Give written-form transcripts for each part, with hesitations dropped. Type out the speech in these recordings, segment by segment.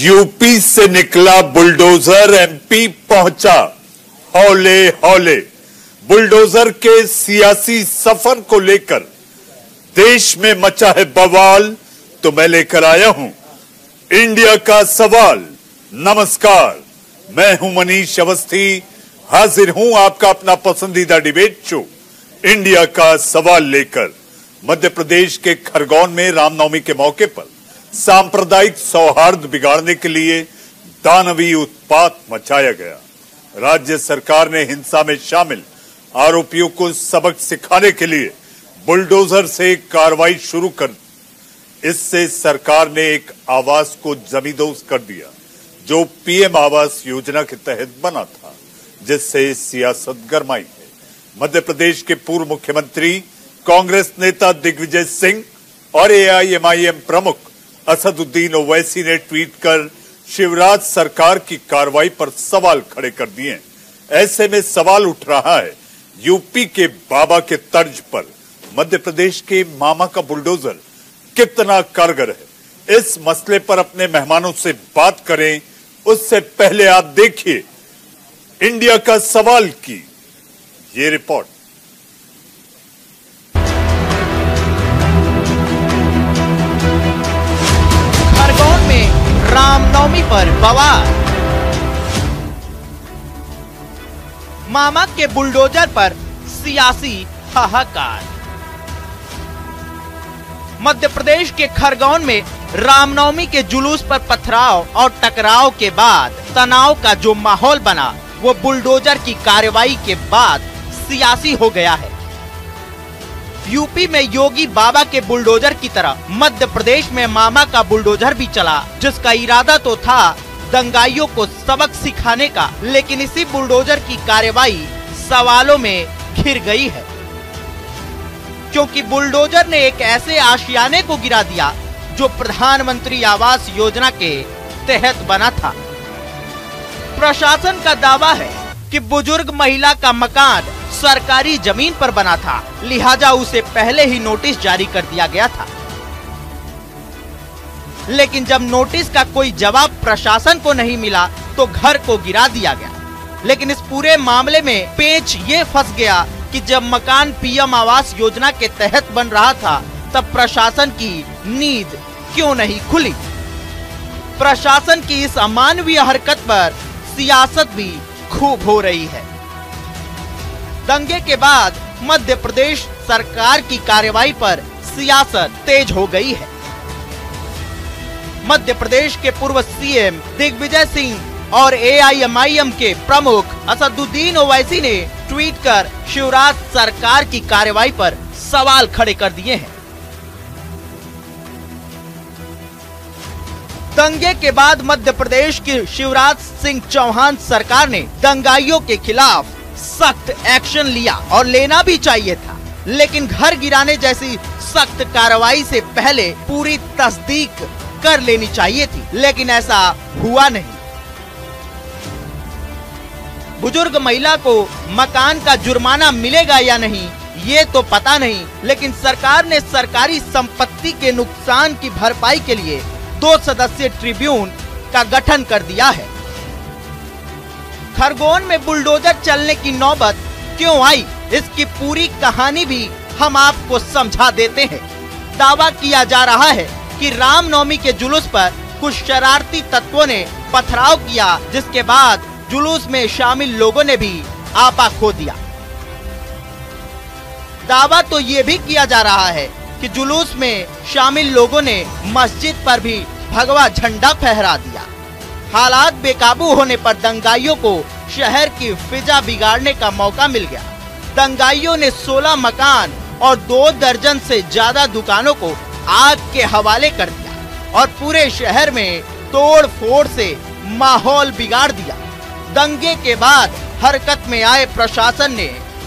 UP से निकला bulldozer MP पहुंचा हौले हौले। बुलडोजर के सियासी सफर को लेकर देश में मचा है बवाल, तो मैं लेकर आया हूं इंडिया का सवाल। नमस्कार, मैं हूं मनीष अवस्थी, हाजिर हूं आपका अपना पसंदीदा डिबेट शो इंडिया का सवाल लेकर। मध्य प्रदेश के खरगोन में रामनवमी के मौके पर सांप्रदायिक सौहार्द बिगाड़ने के लिए दानवी उत्पात मचाया गया। राज्य सरकार ने हिंसा में शामिल आरोपियों को सबक सिखाने के लिए बुलडोजर से कार्रवाई शुरू कर दी। इससे सरकार ने एक आवास को जमींदोज कर दिया जो पीएम आवास योजना के तहत बना था, जिससे सियासत गरमाई है। मध्य प्रदेश के पूर्व मुख्यमंत्री कांग्रेस नेता दिग्विजय सिंह और एआईएमआईएम प्रमुख असदुद्दीन ओवैसी ने ट्वीट कर शिवराज सरकार की कार्रवाई पर सवाल खड़े कर दिए। ऐसे में सवाल उठ रहा है, यूपी के बाबा के तर्ज पर मध्य प्रदेश के मामा का बुलडोजर कितना कारगर है। इस मसले पर अपने मेहमानों से बात करें उससे पहले आप देखिए इंडिया का सवाल की ये रिपोर्ट। खरगोन में रामनवमी पर बवाल। मामा के बुलडोजर पर सियासी हाहाकार। मध्य प्रदेश के खरगोन में रामनवमी के जुलूस पर पथराव और टकराव के बाद तनाव का जो माहौल बना, वो बुलडोजर की कार्रवाई के बाद सियासी हो गया है। यूपी में योगी बाबा के बुलडोजर की तरह मध्य प्रदेश में मामा का बुलडोजर भी चला, जिसका इरादा तो था दंगाइयों को सबक सिखाने का, लेकिन इसी बुलडोजर की कार्रवाई सवालों में घिर गई है, क्योंकि बुलडोजर ने एक ऐसे आशियाने को गिरा दिया जो प्रधानमंत्री आवास योजना के तहत बना था। प्रशासन का दावा है कि बुजुर्ग महिला का मकान सरकारी जमीन पर बना था, लिहाजा उसे पहले ही नोटिस जारी कर दिया गया था। लेकिन जब नोटिस का कोई जवाब प्रशासन को नहीं मिला तो घर को गिरा दिया गया। लेकिन इस पूरे मामले में पेच ये फंस गया कि जब मकान पीएम आवास योजना के तहत बन रहा था, तब प्रशासन की नींद क्यों नहीं खुली। प्रशासन की इस अमानवीय हरकत पर सियासत भी खूब हो रही है। दंगे के बाद मध्य प्रदेश सरकार की कार्रवाई पर सियासत तेज हो गई है। मध्य प्रदेश के पूर्व सीएम दिग्विजय सिंह और एआईएमआईएम के प्रमुख असदुद्दीन ओवैसी ने ट्वीट कर शिवराज सरकार की कार्रवाई पर सवाल खड़े कर दिए हैं। दंगे के बाद मध्य प्रदेश की शिवराज सिंह चौहान सरकार ने दंगाइयों के खिलाफ सख्त एक्शन लिया और लेना भी चाहिए था, लेकिन घर गिराने जैसी सख्त कार्रवाई से पहले पूरी तस्दीक कर लेनी चाहिए थी, लेकिन ऐसा हुआ नहीं। बुजुर्ग महिला को मकान का जुर्माना मिलेगा या नहीं ये तो पता नहीं, लेकिन सरकार ने सरकारी संपत्ति के नुकसान की भरपाई के लिए 2 सदस्यीय ट्रिब्यून का गठन कर दिया है। खरगोन में बुलडोजर चलने की नौबत क्यों आई, इसकी पूरी कहानी भी हम आपको समझा देते हैं। दावा किया जा रहा है कि रामनवमी के जुलूस पर कुछ शरारती तत्वों ने पथराव किया, जिसके बाद जुलूस में शामिल लोगों ने भी आपा खो दिया। दावा तो ये भी किया जा रहा है कि जुलूस में शामिल लोगों ने मस्जिद पर भी भगवा झंडा फहरा दिया। हालात बेकाबू होने पर दंगाइयों को शहर की फिजा बिगाड़ने का मौका मिल गया। दंगाइयों ने 16 मकान और 2 दर्जन से ज्यादा दुकानों को आग के हवाले कर दिया और पूरे शहर में तोड़ फोड़ से माहौल बिगाड़ दिया। दंगे के बाद हरकत में आए प्रशासन ने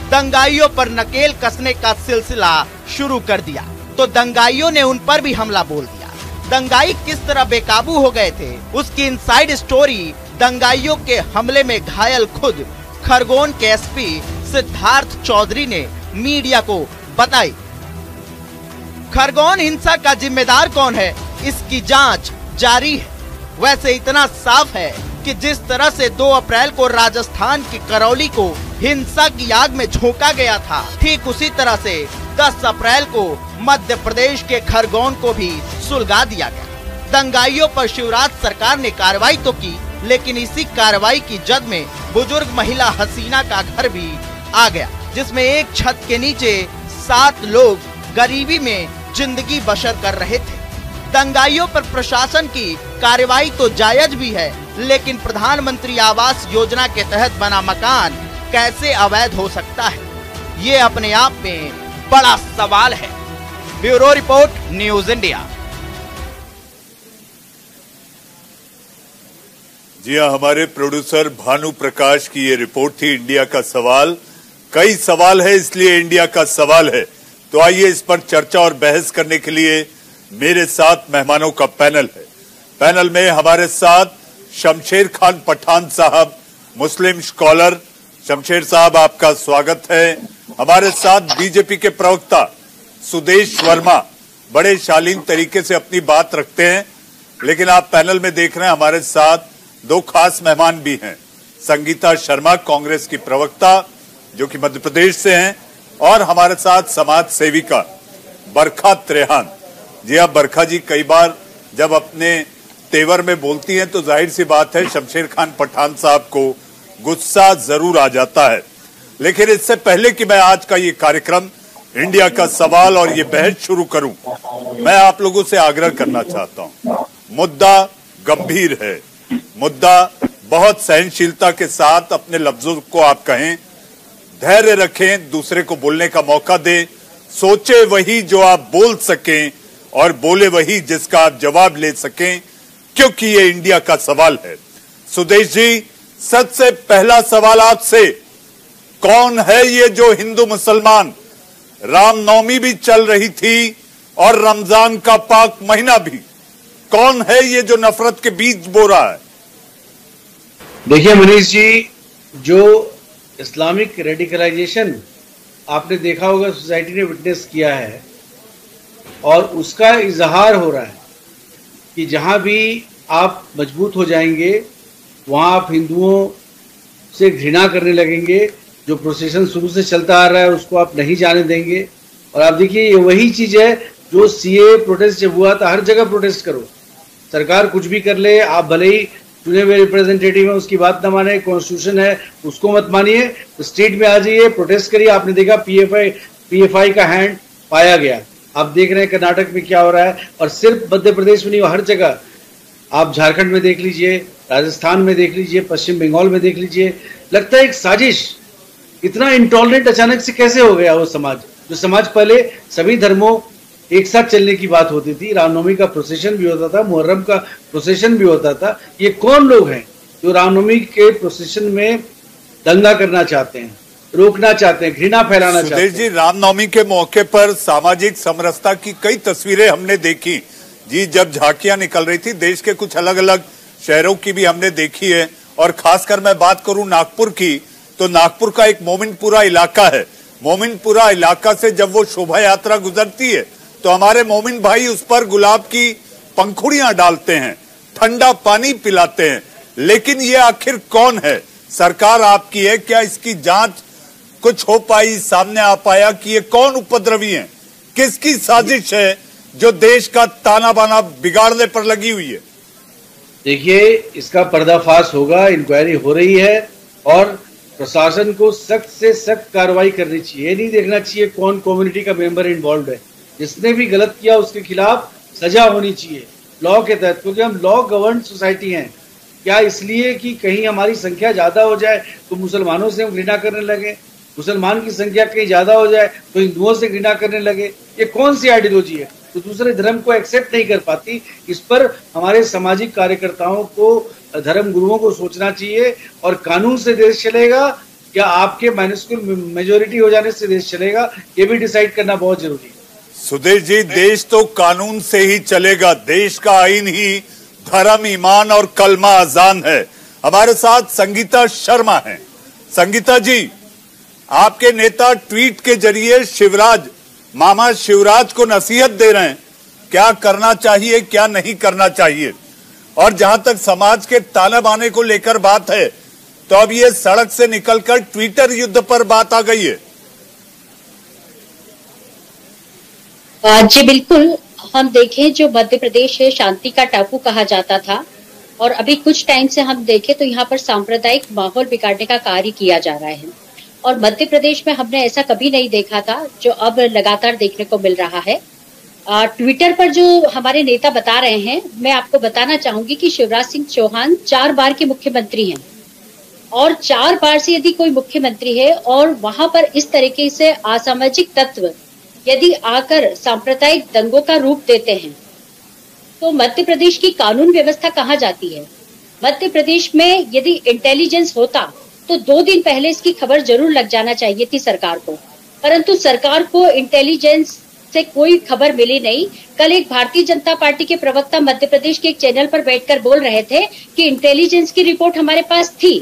दंगाइयों पर नकेल कसने का सिलसिला शुरू कर दिया, तो दंगाइयों ने उन पर भी हमला बोल दिया। दंगाई किस तरह बेकाबू हो गए थे, उसकी इनसाइड स्टोरी दंगाइयों के हमले में घायल खुद खरगोन के एसपी सिद्धार्थ चौधरी ने मीडिया को बताई। खरगोन हिंसा का जिम्मेदार कौन है, इसकी जांच जारी है। वैसे इतना साफ है कि जिस तरह से 2 अप्रैल को राजस्थान की करौली को हिंसा की आग में झोंका गया था, ठीक उसी तरह से 10 अप्रैल को मध्य प्रदेश के खरगोन को भी सुलगा दिया गया। दंगाइयों पर शिवराज सरकार ने कार्रवाई तो की, लेकिन इसी कार्रवाई की जद में बुजुर्ग महिला हसीना का घर भी आ गया, जिसमें एक छत के नीचे 7 लोग गरीबी में जिंदगी बसर कर रहे थे। दंगाइयों पर प्रशासन की कार्रवाई तो जायज भी है, लेकिन प्रधानमंत्री आवास योजना के तहत बना मकान कैसे अवैध हो सकता है, ये अपने आप में बड़ा सवाल है। Bureau report, news India. जी हाँ, हमारे प्रोड्यूसर भानु प्रकाश की ये रिपोर्ट थी। इंडिया का सवाल, कई सवाल है इसलिए इंडिया का सवाल है। तो आइए इस पर चर्चा और बहस करने के लिए मेरे साथ मेहमानों का पैनल है। पैनल में हमारे साथ शमशेर खान पठान साहब, मुस्लिम स्कॉलर। शमशेर साहब, आपका स्वागत है। हमारे साथ बीजेपी के प्रवक्ता सुदेश वर्मा, बड़े शालीन तरीके से अपनी बात रखते हैं, लेकिन आप पैनल में देख रहे हैं हमारे साथ 2 खास मेहमान भी हैं। संगीता शर्मा, कांग्रेस की प्रवक्ता जो कि मध्य प्रदेश से हैं, और हमारे साथ समाज सेविका बरखा त्रेहान। जी हाँ बरखा जी, कई बार जब अपने तेवर में बोलती हैं तो जाहिर सी बात है शमशेर खान पठान साहब को गुस्सा जरूर आ जाता है। लेकिन इससे पहले कि मैं आज का ये कार्यक्रम इंडिया का सवाल और ये बहस शुरू करूं, मैं आप लोगों से आग्रह करना चाहता हूं। मुद्दा गंभीर है, मुद्दा बहुत सहनशीलता के साथ अपने लफ्जों को आप कहें, धैर्य रखें, दूसरे को बोलने का मौका दें, सोचे वही जो आप बोल सकें और बोले वही जिसका आप जवाब ले सकें, क्योंकि ये इंडिया का सवाल है। सुदेश जी, सबसे पहला सवाल आपसे, कौन है ये जो हिंदू मुसलमान, रामनवमी भी चल रही थी और रमजान का पाक महीना भी, कौन है ये जो नफरत के बीज बो रहा है? देखिए मनीष जी, जो इस्लामिक रेडिकलाइजेशन आपने देखा होगा, सोसाइटी ने विटनेस किया है और उसका इजहार हो रहा है कि जहां भी आप मजबूत हो जाएंगे वहां आप हिंदुओं से घृणा करने लगेंगे। जो प्रोसेशन शुरू से चलता आ रहा है उसको आप नहीं जाने देंगे। और आप देखिए, ये वही चीज है जो सीए प्रोटेस्ट जब हुआ था, हर जगह प्रोटेस्ट करो, सरकार कुछ भी कर ले, आप भले ही चुने हुए रिप्रेजेंटेटिव है उसकी बात न माने, कॉन्स्टिट्यूशन है उसको मत मानिए, तो स्ट्रीट में आ जाइए, प्रोटेस्ट करिए। आपने देखा पीएफआई का हैंड पाया गया। आप देख रहे हैं कर्नाटक में क्या हो रहा है, और सिर्फ मध्य प्रदेश में नहीं, हर जगह। आप झारखंड में देख लीजिए, राजस्थान में देख लीजिए, पश्चिम बंगाल में देख लीजिए। लगता है एक साजिश। इतना इंटॉलरेंट अचानक से कैसे हो गया वो समाज, जो समाज पहले सभी धर्मों एक साथ चलने की बात होती थी, रामनवमी का प्रोसेशन भी होता था, मुहर्रम का प्रोसेशन भी होता था। ये कौन लोग हैं जो रामनवमी के प्रोसेशन में दंगा करना चाहते हैं, रोकना चाहते हैं, घृणा फैलाना चाहते हैं? जी, रामनवमी के मौके पर सामाजिक समरसता की कई तस्वीरें हमने देखी जी, जब झांकियां निकल रही थी, देश के कुछ अलग अलग शहरों की भी हमने देखी है। और खासकर मैं बात करूं नागपुर की, तो नागपुर का एक मोमिनपुरा इलाका है। मोमिनपुरा इलाका से जब वो शोभा यात्रा गुजरती है तो हमारे मोमिन भाई उस पर गुलाब की पंखुड़ियां डालते हैं, ठंडा पानी पिलाते हैं। लेकिन ये आखिर कौन है? सरकार आपकी है, क्या इसकी जांच कुछ हो पाई, सामने आ पाया कि ये कौन उपद्रवी हैं? किसकी साजिश है जो देश का ताना बाना बिगाड़ने पर लगी हुई है? देखिए, इसका पर्दाफाश होगा, इंक्वायरी हो रही है और प्रशासन को सख्त से सख्त कार्रवाई करनी चाहिए। नहीं देखना चाहिए कौन कम्युनिटी का मेंबर इन्वॉल्व है। जिसने भी गलत किया उसके खिलाफ सजा होनी चाहिए लॉ के तहत, क्योंकि हम लॉ गवर्न सोसाइटी हैं। क्या इसलिए कि कहीं हमारी संख्या ज्यादा हो जाए तो मुसलमानों से हम घृणा करने लगे, मुसलमान की संख्या कहीं ज्यादा हो जाए तो हिंदुओं से घृणा करने लगे? ये कौन सी आइडियोलॉजी है तो दूसरे धर्म को एक्सेप्ट नहीं कर पाती? इस पर हमारे सामाजिक कार्यकर्ताओं को, धर्म गुरुओं को सोचना चाहिए। और कानून से देश चलेगा या आपके माइनस्क्यूल मेजोरिटी हो जाने से देश चलेगा, ये भी डिसाइड करना बहुत जरूरी है। सुदेश जी, देश तो कानून से ही चलेगा। देश का आईन ही धर्म, ईमान और कलमा अजान है। हमारे साथ संगीता शर्मा हैं। संगीता जी, आपके नेता ट्वीट के जरिए मामा शिवराज को नसीहत दे रहे हैं, क्या करना चाहिए क्या नहीं करना चाहिए। और जहां तक समाज के ताना बाने को लेकर बात है, तो अब ये सड़क से निकलकर ट्विटर युद्ध पर बात आ गई है। जी बिल्कुल, हम देखें जो मध्य प्रदेश है शांति का टापू कहा जाता था, और अभी कुछ टाइम से हम देखें तो यहाँ पर सांप्रदायिक माहौल बिगाड़ने का कार्य किया जा रहा है। और मध्य प्रदेश में हमने ऐसा कभी नहीं देखा था जो अब लगातार देखने को मिल रहा है। ट्विटर पर जो हमारे नेता बता रहे हैं, मैं आपको बताना चाहूंगी कि शिवराज सिंह चौहान 4 बार के मुख्यमंत्री हैं, और 4 बार से यदि कोई मुख्यमंत्री है और वहां पर इस तरीके से असामाजिक तत्व यदि आकर सांप्रदायिक दंगों का रूप देते हैं, तो मध्य प्रदेश की कानून व्यवस्था कहाँ जाती है? मध्य प्रदेश में यदि इंटेलिजेंस होता तो 2 दिन पहले इसकी खबर जरूर लग जाना चाहिए थी सरकार को, परंतु सरकार को इंटेलिजेंस से कोई खबर मिली नहीं। कल एक भारतीय जनता पार्टी के प्रवक्ता मध्य प्रदेश के एक चैनल पर बैठकर बोल रहे थे कि इंटेलिजेंस की रिपोर्ट हमारे पास थी।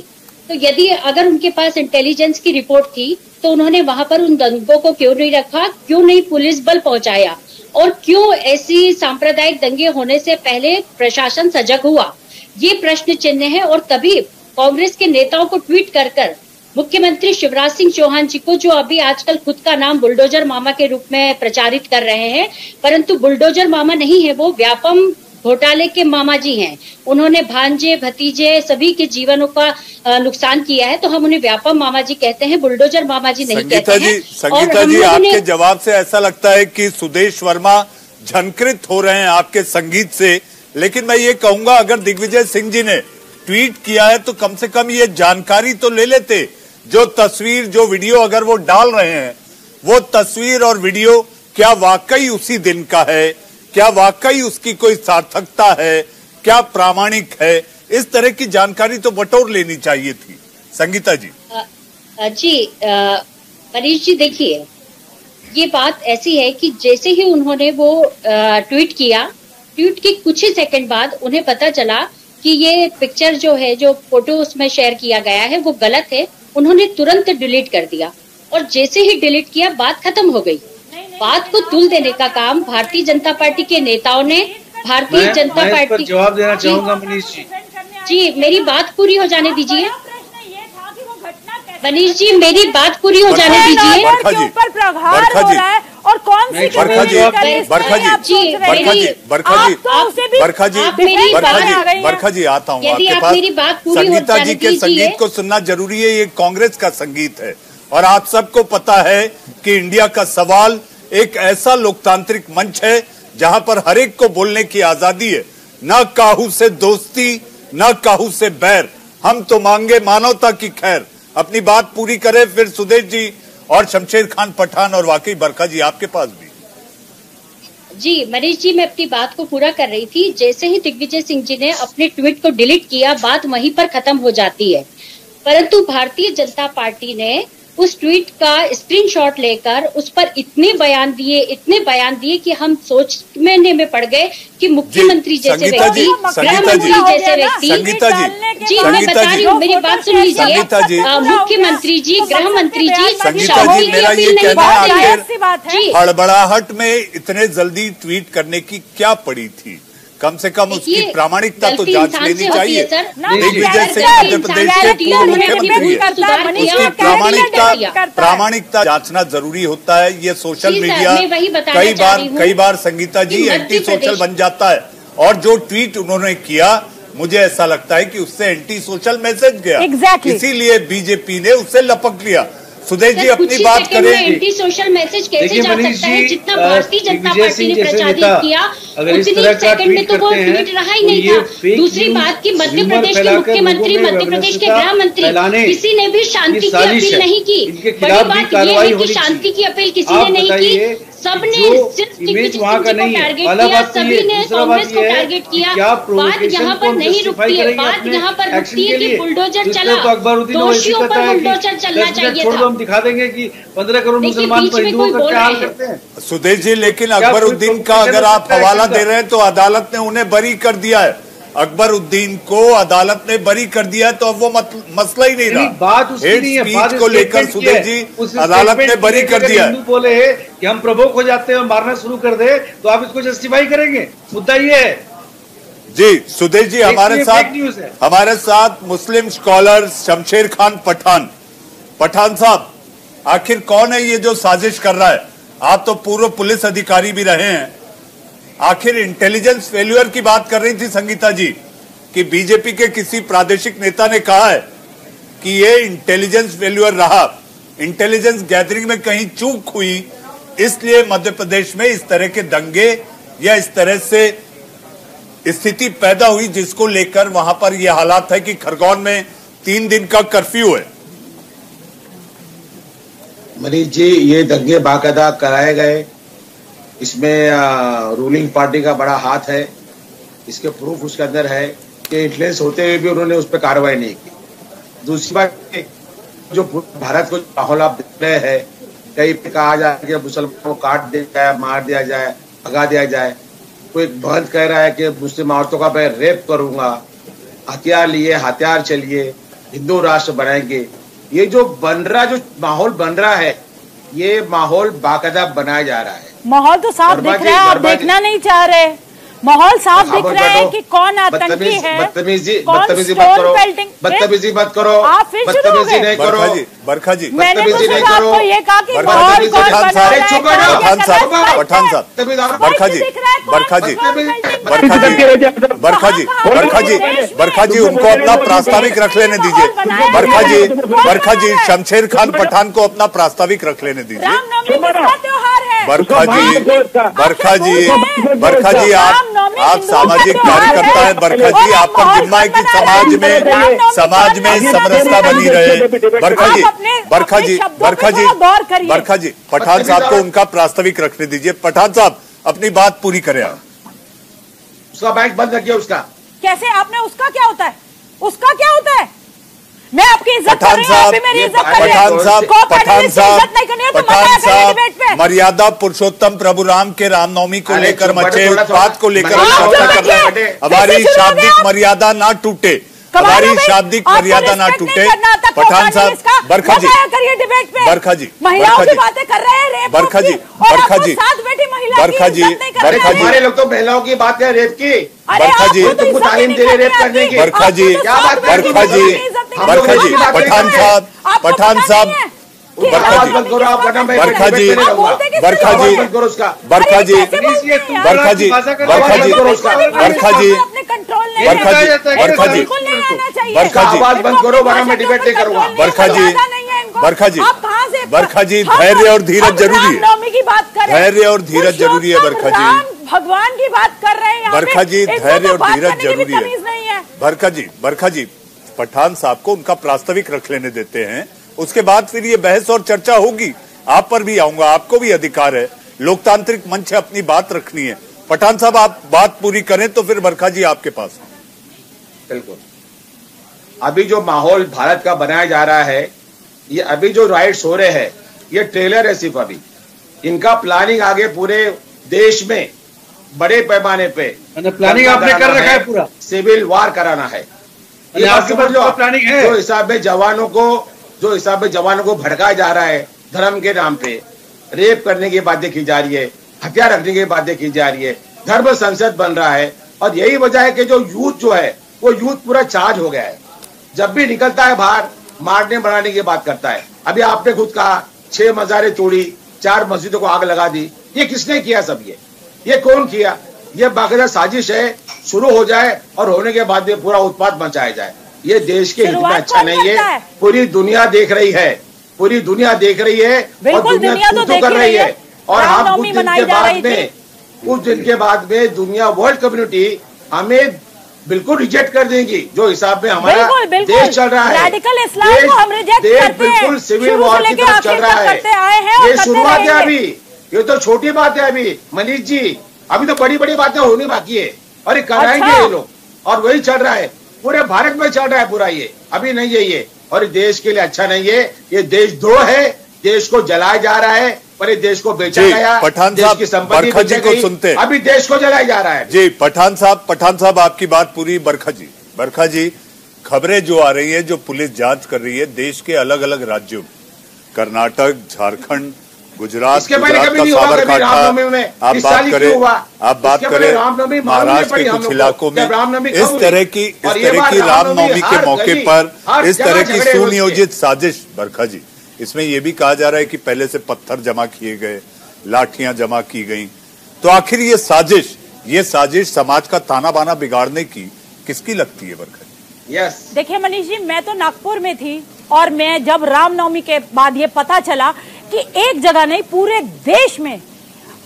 तो यदि अगर उनके पास इंटेलिजेंस की रिपोर्ट थी तो उन्होंने वहां पर उन दंगों को क्यों नहीं रखा, क्यों नहीं पुलिस बल पहुंचाया, और क्यों ऐसी सांप्रदायिक दंगे होने से पहले प्रशासन सजग हुआ? ये प्रश्न चिन्ह है। और तभी कांग्रेस के नेताओं को ट्वीट कर कर मुख्यमंत्री शिवराज सिंह चौहान जी को, जो अभी आजकल खुद का नाम बुलडोजर मामा के रूप में प्रचारित कर रहे हैं, परंतु बुलडोजर मामा नहीं है, वो व्यापम घोटाले के मामा जी हैं। उन्होंने भांजे भतीजे सभी के जीवनों का नुकसान किया है, तो हम उन्हें व्यापम मामा जी कहते हैं, बुलडोजर मामा जी नहीं कहते हैं। संगीता जी, आपके जवाब से ऐसा लगता है कि सुदेश वर्मा झंकृत हो रहे हैं आपके संगीत से, लेकिन मैं ये कहूंगा अगर दिग्विजय सिंह जी ने ट्वीट किया है तो कम से कम ये जानकारी तो ले लेते। जो तस्वीर जो वीडियो अगर वो डाल रहे हैं, वो तस्वीर और वीडियो क्या वाकई उसी दिन का है, क्या वाकई उसकी कोई सार्थकता है, क्या प्रामाणिक है, इस तरह की जानकारी तो बटोर लेनी चाहिए थी। संगीता जी। मनीष जी देखिए, ये बात ऐसी है कि जैसे ही उन्होंने वो ट्वीट किया, ट्वीट के कुछ ही सेकंड बाद उन्हें पता चला कि ये पिक्चर जो है, जो फोटो उसमें शेयर किया गया है, वो गलत है। उन्होंने तुरंत डिलीट कर दिया, और जैसे ही डिलीट किया बात खत्म हो गई। बात को तुल देने का काम भारतीय जनता पार्टी के नेताओं ने, भारतीय जनता पार्टी। जवाब देना चाहूंगा मनीष जी। जी मेरी बात पूरी हो जाने दीजिए। मनीष जी मेरी बात पूरी हो जाने दीजिए। ऊपर प्रहार हो रहा है और कौन सी बरखा जी आता हूँ आपके पास। संगीता जी के संगीत को सुनना जरूरी है, ये कांग्रेस का संगीत है, और आप सबको पता है कि इंडिया का सवाल एक ऐसा लोकतांत्रिक मंच है जहां पर हर एक को बोलने की आजादी है, न काहू से दोस्ती न काहू से बैर, हम तो मांगे मानवता की खैर। अपनी बात पूरी करें, फिर सुदेश जी और शमशेर खान पठान और वाकई बरखा जी आपके पास भी। जी मनीष जी, मैं अपनी बात को पूरा कर रही थी। जैसे ही दिग्विजय सिंह जी ने अपने ट्वीट को डिलीट किया, बात वहीं पर खत्म हो जाती है, परंतु भारतीय जनता पार्टी ने उस ट्वीट का स्क्रीनशॉट लेकर उस पर इतने बयान दिए कि हम सोचने में पड़ गए कि मुख्यमंत्री जैसे व्यक्ति, गृह मंत्री जैसे व्यक्ति, जी मैं बता रही हूँ, मेरी बात सुन लीजिए, मुख्यमंत्री जी, गृह मंत्री जी, संगीता जी मेरा ये कहना है, हड़बड़ाहट में इतने जल्दी ट्वीट करने की क्या पड़ी थी? कम से कम उसकी प्रामाणिकता तो जांच लेनी चाहिए। दिग्विजय सिंह मध्य प्रदेश के पूर्व मुख्यमंत्री है, उसकी प्रामाणिकता जांचना जरूरी होता है। ये सोशल मीडिया कई बार संगीता जी एंटी सोशल बन जाता है, और जो ट्वीट उन्होंने किया मुझे ऐसा लगता है कि उससे एंटी सोशल मैसेज गया, इसीलिए बीजेपी ने उससे लपक लिया। सुदेश जी अपनी बात करें। एंटी सोशल मैसेज कैसे जा सकता है? जितना भारतीय जनता पार्टी ने प्रचारित किया उतनी सेकंड में तो वो ट्वीट रहा ही नहीं था। दूसरी बात कि मध्य प्रदेश के मुख्यमंत्री, मध्य प्रदेश के गृह मंत्री, किसी ने भी शांति की अपील नहीं की। बड़ी बात यह है कि शांति की अपील किसी ने नहीं की, सबने सिर्फ दिग्विजय सिंह को टारगेट किया, सभी ने कांग्रेस को टारगेट किया। बात यहाँ पर नहीं रुकती है, बात यहाँ पर रुकती है कि बुलडोजर चला, दोषियों पर बुलडोजर चलना चाहिए था। दिखा देंगे कि 15 करोड़ मुसलमान हिंदुओं का क्या हाल करते हैं। सुदेश जी, लेकिन अकबरुद्दीन का अगर आप हवाला दे रहे हैं तो अदालत ने उन्हें बरी कर दिया है। अकबरुद्दीन को अदालत ने बरी कर दिया है, तो अब वो मसला ही नहीं रहा। बात उसकी नहीं है, बात को लेकर सुदेश जी अदालत ने बरी कर दिया है। हिंदू बोले कि हम प्रभुख हो जाते हैं और मारना शुरू कर दे, तो आप इसको जस्टिफाई करेंगे? मुद्दा ये है। जी सुदेश जी, हमारे साथ मुस्लिम स्कॉलर शमशेर खान पठान। पठान साहब, आखिर कौन है ये जो साजिश कर रहा है? आप तो पूर्व पुलिस अधिकारी भी रहे हैं। आखिर इंटेलिजेंस फेल्यूर की बात कर रही थी संगीता जी कि बीजेपी के किसी प्रादेशिक नेता ने कहा है कि ये इंटेलिजेंस फेल्यूर रहा, इंटेलिजेंस गैदरिंग में कहीं चूक हुई, इसलिए मध्य प्रदेश में इस तरह के दंगे या इस तरह से स्थिति पैदा हुई, जिसको लेकर वहां पर यह हालात है कि खरगोन में 3 दिन का कर्फ्यू है। मनीष जी, ये दंगे बाकायदा कराए गए, इसमें रूलिंग पार्टी का बड़ा हाथ है। इसके प्रूफ उसके अंदर है कि इन्फ्लुएंस होते हुए भी उन्होंने उस पर कार्रवाई नहीं की। दूसरी बात, जो भारत को माहौल आप देख रहे हैं, कहीं पे कहा जाए कि मुसलमानों को काट दिया जाए, मार दिया जाए, भगा दिया जाए, कोई बंद कह रहा है कि मुस्लिम औरतों का मैं रेप करूंगा, हथियार लिए, हथियार चलिए, हिंदू राष्ट्र बनाएंगे। ये जो माहौल बन रहा है, ये माहौल बाकायदा बनाया जा रहा है। माहौल तो साफ दिख रहा है, आप देखना नहीं चाह रहे। माहौल साफ दिख रहा है कि कौन आतंकी है। बदतमीजी मत करो, आप फिर बदतमीजी नहीं करो। बरखा जी, मैंने तो आपको ये कहा कि माहौल कौन बना रहा है। पठान साहब, बरखा जी, बरखा जी, उनको अपना प्रास्ताविक रख लेने दीजिए। बरखा जी, शमशेर खान पठान को अपना प्रास्ताविक रख लेने दीजिए। बरखा जी, आप सामाजिक कार्यकर्ता है। बरखा जी, आप पर जिम्मा है कि समाज में समरसता बनी रहे। बरखा जी, पठान साहब को उनका प्रास्ताविक रखने दीजिए। पठान साहब, अपनी बात पूरी करें आप। उसका बाइक बंद रखिए। उसका कैसे? आपने उसका क्या होता है? उसका क्या होता है? मैं आपकी इज्जत कर रही हूं, आप भी मेरी इज्जत कर रहे हैं। पठान साहब, मर्यादा पुरुषोत्तम प्रभु राम के रामनवमी को लेकर मचे उत्पात को लेकर चर्चा कर रहे हैं। हमारी शाब्दिक मर्यादा ना टूटे, हमारी शाब्दिक मर्यादा ना टूटे। पठान साहब, बरखा जी, हमारे लोग तो महिलाओं की बात है, रेप की। बरखा जी, तुमको तालीम दे रहे रेप करने की। बरखा जी, पठान साहब, बरखा जी, धैर्य और धीरज जरूरी है। धैर्य और धीरज जरूरी है। बरखा जी, भगवान की बात कर रहे हैं। बरखा जी, धैर्य और धीरज जरूरी है। बरखा जी, पठान साहब को उनका प्रास्ताविक रख लेने देते हैं, उसके बाद फिर ये बहस और चर्चा होगी। आप पर भी आऊंगा, आपको भी अधिकार है, लोकतांत्रिक मंच है, अपनी बात रखनी है। पठान साहब, आप बात पूरी करें तो फिर बरखा जी आपके पास। बिल्कुल, अभी जो माहौल भारत का बनाया जा रहा है, ये अभी जो राइट्स हो रहे हैं, ये ट्रेलर है सिर्फ। अभी इनका प्लानिंग आगे पूरे देश में बड़े पैमाने पे प्लानिंग आपने कर रखा है, पूरा सिविल वार कराना है। ये आपके पास जो प्लानिंग है, जो हिसाब में जवानों को भड़काया जा रहा है, धर्म के नाम पे रेप करने की बातें की जा रही है, हथियार रखने की बातें की जा रही है, धर्म संसद बन रहा है। और यही वजह है कि जो यूथ जो है, वो यूथ पूरा चार्ज हो गया है। जब भी निकलता है बाहर, मारने बढ़ाने की बात करता है। अभी आपने खुद कहा 6 मज़ारें तोड़ी, 4 मस्जिदों को आग लगा दी। ये किसने किया? सब ये कौन किया? ये बाकायदा साजिश है, शुरू हो जाए और होने के बाद ये पूरा उत्पात मचाया जाए। ये देश के हित में अच्छा नहीं है। पूरी दुनिया देख रही है, और दुनिया तो कर रही है। और हम कुछ दिन के बाद में दुनिया, वर्ल्ड कम्युनिटी हमें बिल्कुल रिजेक्ट कर देंगी, जो हिसाब में हमारा देश चल रहा है। देश बिल्कुल सिविल वॉर की तरफ चल रहा है। ये शुरुआत है अभी, ये तो छोटी बात है अभी मनीष जी। अभी तो बड़ी बड़ी बातें होनी बाकी है, और ये कराएंगे ये लोग, और वही चल रहा है। पूरे भारत में चल रहा है पूरा, ये अभी नहीं है ये। और ये देश के लिए अच्छा नहीं है। ये देशद्रोह है, देश को जलाया जा रहा है, पर ये देश को बेचा गया। पठान साहब, बरखा जी को सुनते, अभी देश को जलाया जा रहा है। जी पठान साहब, आपकी बात पूरी। बरखा जी, खबरें जो आ रही है, जो पुलिस जांच कर रही है देश के अलग अलग राज्यों, कर्नाटक, झारखंड गुजरात का साबरकांठा आप बात करें महाराष्ट्र के कुछ इलाकों में इस तरह की रामनवमी के मौके पर इस तरह की सुनियोजित साजिश। बरखा जी, इसमें यह भी कहा जा रहा है कि पहले से पत्थर जमा किए गए, लाठियां जमा की गई, तो आखिर ये साजिश समाज का ताना बाना बिगाड़ने की किसकी लगती है बरखा जी? देखिए मनीष जी, मैं तो नागपुर में थी और मैं जब रामनवमी के बाद ये पता चला कि एक जगह नहीं पूरे देश में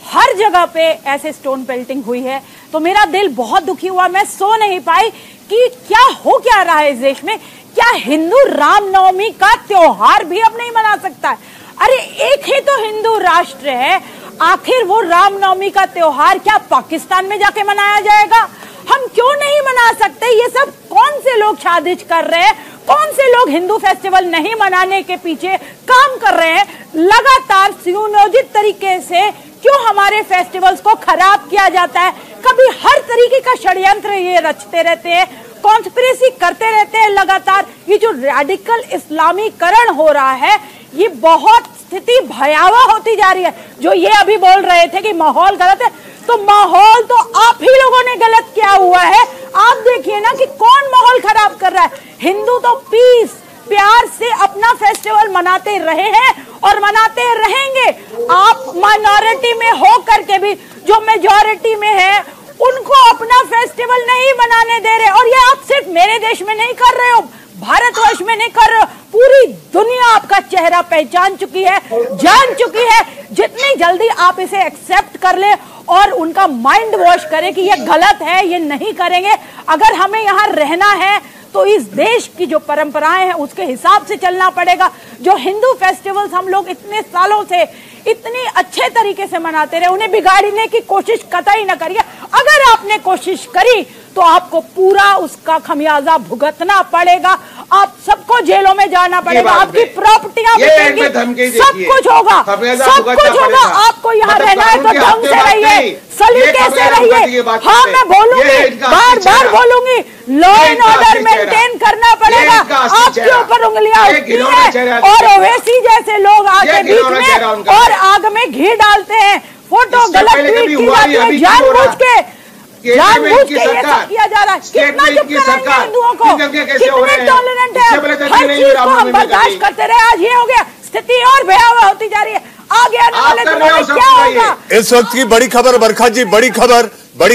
हर जगह पे ऐसे स्टोन पेल्टिंग हुई है, तो मेरा दिल बहुत दुखी हुआ। मैं सो नहीं पाई कि क्या रहा है इस देश में। क्या हिंदू रामनवमी का त्योहार भी अब नहीं मना सकता है? अरे एक ही तो हिंदू राष्ट्र है, आखिर वो रामनवमी का त्योहार क्या पाकिस्तान में जाके मनाया जाएगा? हम क्यों नहीं मना सकते? ये सब कौन से लोग साजिश कर रहे हैं? कौन से लोग हिंदू फेस्टिवल नहीं मनाने के पीछे काम कर रहे हैं? लगातार सुनियोजित तरीके से क्यों हमारे फेस्टिवल्स को खराब किया जाता है? कभी हर तरीके का षड्यंत्र ये रचते रहते हैं, कॉन्स्पिरेसी करते रहते हैं लगातार। ये जो रेडिकल इस्लामीकरण हो रहा है, ये बहुत स्थिति भयावह होती जा रही है। जो ये अभी बोल रहे थे कि माहौल गलत है, तो माहौल तो आप ही लोगों ने गलत किया हुआ है। आप देखिए ना कि कौन माहौल खराब कर रहा है। हिंदू तो पीस प्यार से अपना फेस्टिवल मनाते रहे हैं और मनाते रहेंगे। आप माइनॉरिटी में हो करके भी जो मेजॉरिटी में है उनको अपना फेस्टिवल नहीं मनाने दे रहे। और ये आप सिर्फ मेरे देश में नहीं कर रहे हो, भारतवर्ष में नहीं कर रहे हो, पूरी दुनिया आपका चेहरा पहचान चुकी है, जान चुकी है। जितनी जल्दी आप इसे एक्सेप्ट कर ले और उनका माइंड वॉश करें कि ये गलत है, ये नहीं करेंगे। अगर हमें यहाँ रहना है तो इस देश की जो परंपराएं हैं उसके हिसाब से चलना पड़ेगा। जो हिंदू फेस्टिवल्स हम लोग इतने सालों से इतनी अच्छे तरीके से मनाते रहे, उन्हें बिगाड़ने की कोशिश कतई न करिए। अगर आपने कोशिश करी तो आपको पूरा उसका खमियाजा भुगतना पड़ेगा। आप सबको जेलों में जाना पड़ेगा, आपकी प्रॉपर्टियां बिकेंगी, सब कुछ होगा, सब कुछ होगा। आपको यहाँ रहना है तो ढंग से रहिए, सलीके से रहिए। हाँ, मैं बोलूंगी, बार बार बोलूंगी, लॉ एंड ऑर्डर मेंटेन करना पड़ेगा। आपके ऊपर उंगलियां उठती है और ओवैसी जैसे लोग आके बीच में और आग में घी डालते हैं, फोटो गलत ट्वीट की जाती है, जानबूझ के ये सब किया जा रहा है। कितना चुप कराएंगे हिंदुओं को? कितने टॉलरेंट है? हर चीज को हम बर्दाश्त करते रहे, आज ये हो गया, स्थिति और भयावह होती जा रही है। आगे आने वाले दिनों में क्या होगा? इस वक्त की बड़ी खबर बरखा जी, बड़ी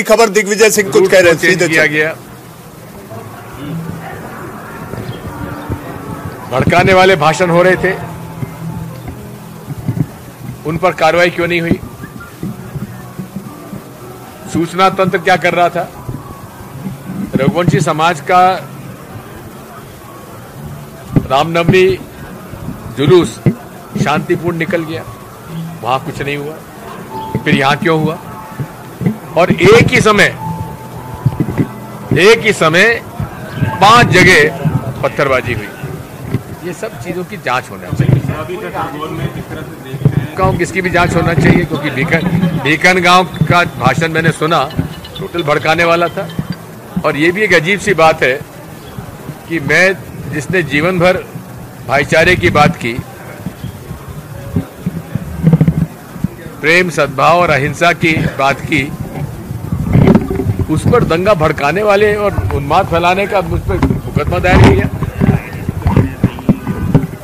खबर दिग्विजय सिंह कुछ कह रहे हैं, सीधे किया गया। भड़काने वाले भाषण हो रहे थे, उन पर कार्रवाई क्यों नहीं हुई? सूचना तंत्र क्या कर रहा था? रघुवंशी समाज का रामनवमी जुलूस शांतिपूर्ण निकल गया, वहां कुछ नहीं हुआ, फिर यहां क्यों हुआ? और एक ही समय 5 जगह पत्थरबाजी हुई। ये सब चीजों की जांच होना चाहिए। गांव किसकी भी जांच होना चाहिए, क्योंकि बीकन गांव का भाषण मैंने सुना, टोटल भड़काने वाला था। और ये भी एक अजीब सी बात है कि मैं जिसने जीवन भर भाईचारे की बात की, प्रेम सद्भाव और अहिंसा की बात की, उस पर दंगा भड़काने वाले और उन्माद फैलाने का मुझ पर मुकदमा दायर किया।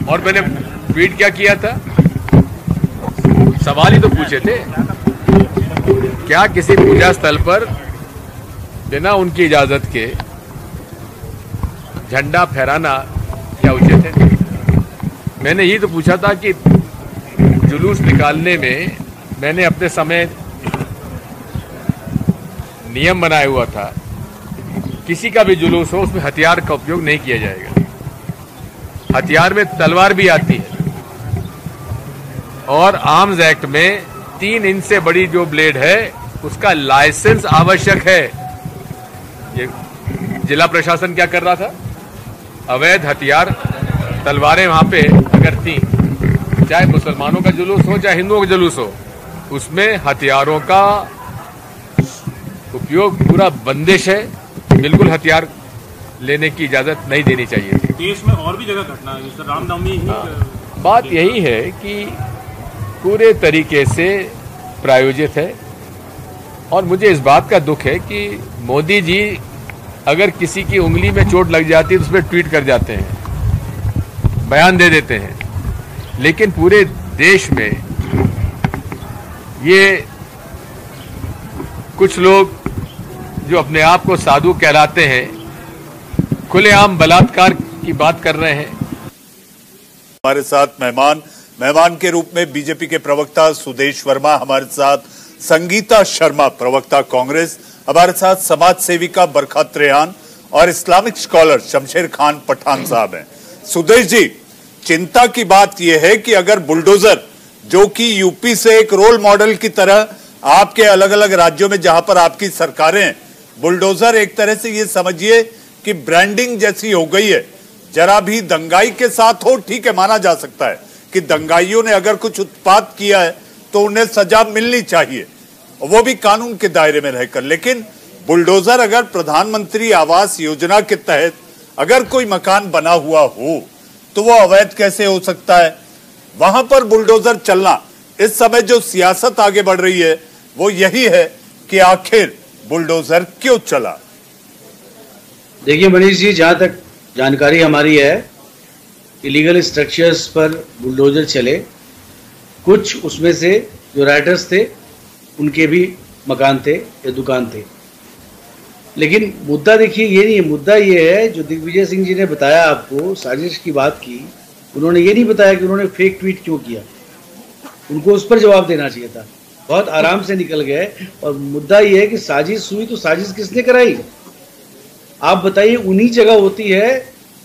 और मैंने ट्वीट क्या किया था? सवाल ही तो पूछे थे, क्या किसी पूजा स्थल पर बिना उनकी इजाजत के झंडा फहराना क्या उचित है? मैंने ये तो पूछा था कि जुलूस निकालने में मैंने अपने समय नियम बनाया हुआ था, किसी का भी जुलूस हो उसमें हथियार का उपयोग नहीं किया जाएगा। हथियार में तलवार भी आती है और आर्म्स एक्ट में 3 इंच से बड़ी जो ब्लेड है उसका लाइसेंस आवश्यक है। ये जिला प्रशासन क्या कर रहा था? अवैध हथियार, तलवारें वहां पे अगर थी, चाहे मुसलमानों का जुलूस हो चाहे हिंदुओं का जुलूस हो, उसमें हथियारों का उपयोग पूरा बंदिश है। बिल्कुल हथियार लेने की इजाजत नहीं देनी चाहिए थी। देश में और भी जगह घटना है, रामनवमी ही बात यही है कि पूरे तरीके से प्रायोजित है। और मुझे इस बात का दुख है कि मोदी जी अगर किसी की उंगली में चोट लग जाती है तो उस पर ट्वीट कर जाते हैं, बयान दे देते हैं, लेकिन पूरे देश में ये कुछ लोग जो अपने आप को साधु कहलाते हैं खुलेआम बलात्कार की बात कर रहे हैं। हमारे साथ मेहमान के रूप में बीजेपी के प्रवक्ता सुदेश वर्मा, हमारे साथ संगीता शर्मा प्रवक्ता कांग्रेस, हमारे साथ समाज सेविका बरखा त्रेहान और इस्लामिक स्कॉलर शमशेर खान पठान साहब हैं। सुदेश जी, चिंता की बात यह है कि अगर बुलडोजर जो कि यूपी से एक रोल मॉडल की तरह आपके अलग अलग राज्यों में जहां पर आपकी सरकारें हैं, बुलडोजर एक तरह से ये समझिए कि ब्रांडिंग जैसी हो गई है। जरा भी दंगाई के साथ हो ठीक है, माना जा सकता है कि दंगाइयों ने अगर कुछ उत्पात किया है तो उन्हें सजा मिलनी चाहिए, वो भी कानून के दायरे में रहकर। लेकिन बुलडोजर अगर प्रधानमंत्री आवास योजना के तहत अगर कोई मकान बना हुआ हो तो वो अवैध कैसे हो सकता है? वहां पर बुलडोजर चलना, इस समय जो सियासत आगे बढ़ रही है वो यही है कि आखिर बुलडोजर क्यों चला। देखिए मनीष जी, जहां तक जानकारी हमारी है, इलीगल स्ट्रक्चर्स पर बुलडोजर चले। कुछ उसमें से जो राइटर्स थे उनके भी मकान थे या दुकान थे। लेकिन मुद्दा देखिए ये नहीं है, मुद्दा ये है जो दिग्विजय सिंह जी ने बताया आपको, साजिश की बात की, उन्होंने ये नहीं बताया कि उन्होंने फेक ट्वीट क्यों किया। उनको उस पर जवाब देना चाहिए था, बहुत आराम से निकल गए। और मुद्दा ये है कि साजिश हुई तो साजिश किसने कराई? आप बताइए। उन्हीं जगह होती है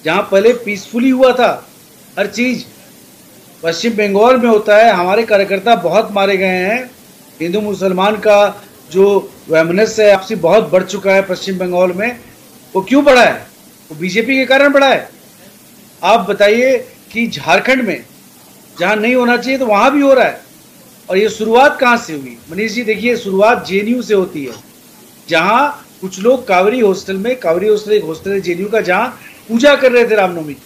जहां पहले पीसफुली हुआ था हर चीज। पश्चिम बंगाल में होता है, हमारे कार्यकर्ता बहुत मारे गए हैं। हिंदू मुसलमान का जो वैमनस्य है आपसी बहुत बढ़ चुका है पश्चिम बंगाल में। वो क्यों बढ़ा है? वो बीजेपी के कारण बढ़ा है। आप बताइए कि झारखंड में जहां नहीं होना चाहिए तो वहां भी हो रहा है। और ये शुरुआत कहां से हुई मनीष जी? देखिए, शुरुआत जेएनयू से होती है, जहां कुछ लोग कावेरी हॉस्टल में, कावेरी हॉस्टल एक हॉस्टल है जेएनयू का, जहां पूजा कर रहे थे रामनवमी की,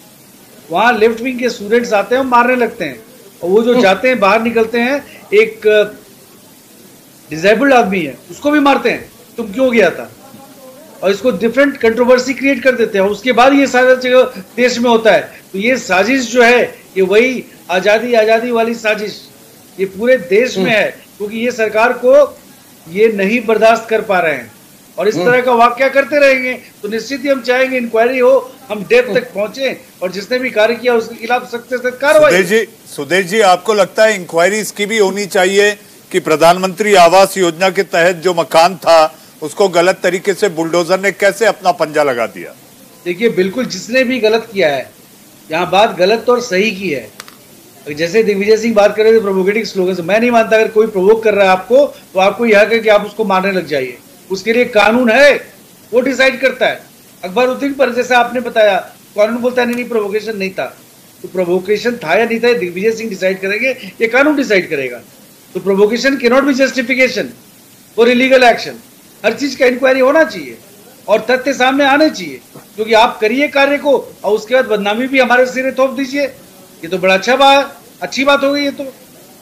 वहां लेफ्ट विंग के स्टूडेंट्स आते हैं और मारने लगते हैं। और वो जो जाते हैं बाहर निकलते हैं, एक डिसेबल्ड आदमी है उसको भी मारते हैं, तुम क्यों गया था? और इसको डिफरेंट कंट्रोवर्सी क्रिएट कर देते हैं। उसके बाद ये सारा जगह देश में होता है। तो ये साजिश जो है ये वही आजादी वाली साजिश ये पूरे देश में है, क्योंकि ये सरकार को ये नहीं बर्दाश्त कर पा रहे हैं। और इस तरह का वाकया करते रहेंगे तो निश्चित ही हम चाहेंगे इंक्वायरी हो, हम डेप्थ तक पहुंचे और जिसने भी कार्य किया उसके खिलाफ सख्त से सख्त कार्रवाई। सुदेश जी, आपको लगता है इंक्वायरी इसकी भी होनी चाहिए कि प्रधानमंत्री आवास योजना के तहत जो मकान था उसको गलत तरीके से बुलडोजर ने कैसे अपना पंजा लगा दिया? देखिए, बिल्कुल जिसने भी गलत किया है, यहाँ बात गलत और सही की है। जैसे दिग्विजय सिंह बात कर रहे थे प्रोवोकेटिव स्लोगन से, मैं नहीं मानता अगर कोई प्रोवोक कर रहा है आपको तो आपको यह है कि आप उसको मारने लग जाइए। उसके लिए कानून है, वो डिसाइड करता है। अकबरुद्दीन पर जैसे आपने बताया, कानून बोलता है नहीं प्रोवोकेशन नहीं था, तो प्रोवोकेशन था या नहीं था दिग्विजय सिंह डिसाइड करेंगे, ये कानून डिसाइड करेगा। तो provocation can not be justification for illegal action. हर चीज का इंक्वायरी होना चाहिए और तथ्य सामने आने चाहिए, क्योंकि आप करिए कार्य को और उसके बाद बदनामी भी हमारे सिरे थोप दीजिए, ये तो बड़ा अच्छी बात हो गई है। तो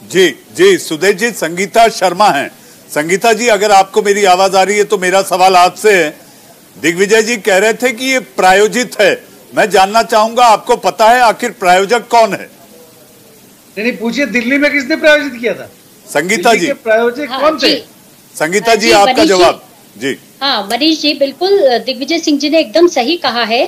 जी सुदेश जी, संगीता शर्मा हैं। संगीता जी, अगर आपको मेरी आवाज आ रही है तो मेरा सवाल आपसे है। दिग्विजय जी कह रहे थे कि ये प्रायोजित है, मैं जानना चाहूंगा आपको पता है आखिर प्रायोजक कौन है? नहीं, पूछिए दिल्ली में किसने प्रायोजित किया था? संगीता जी, प्रायोजक कौन थे? संगीता जी, आपका जवाब। जी हाँ मनीष जी, बिल्कुल दिग्विजय सिंह जी ने एकदम सही कहा है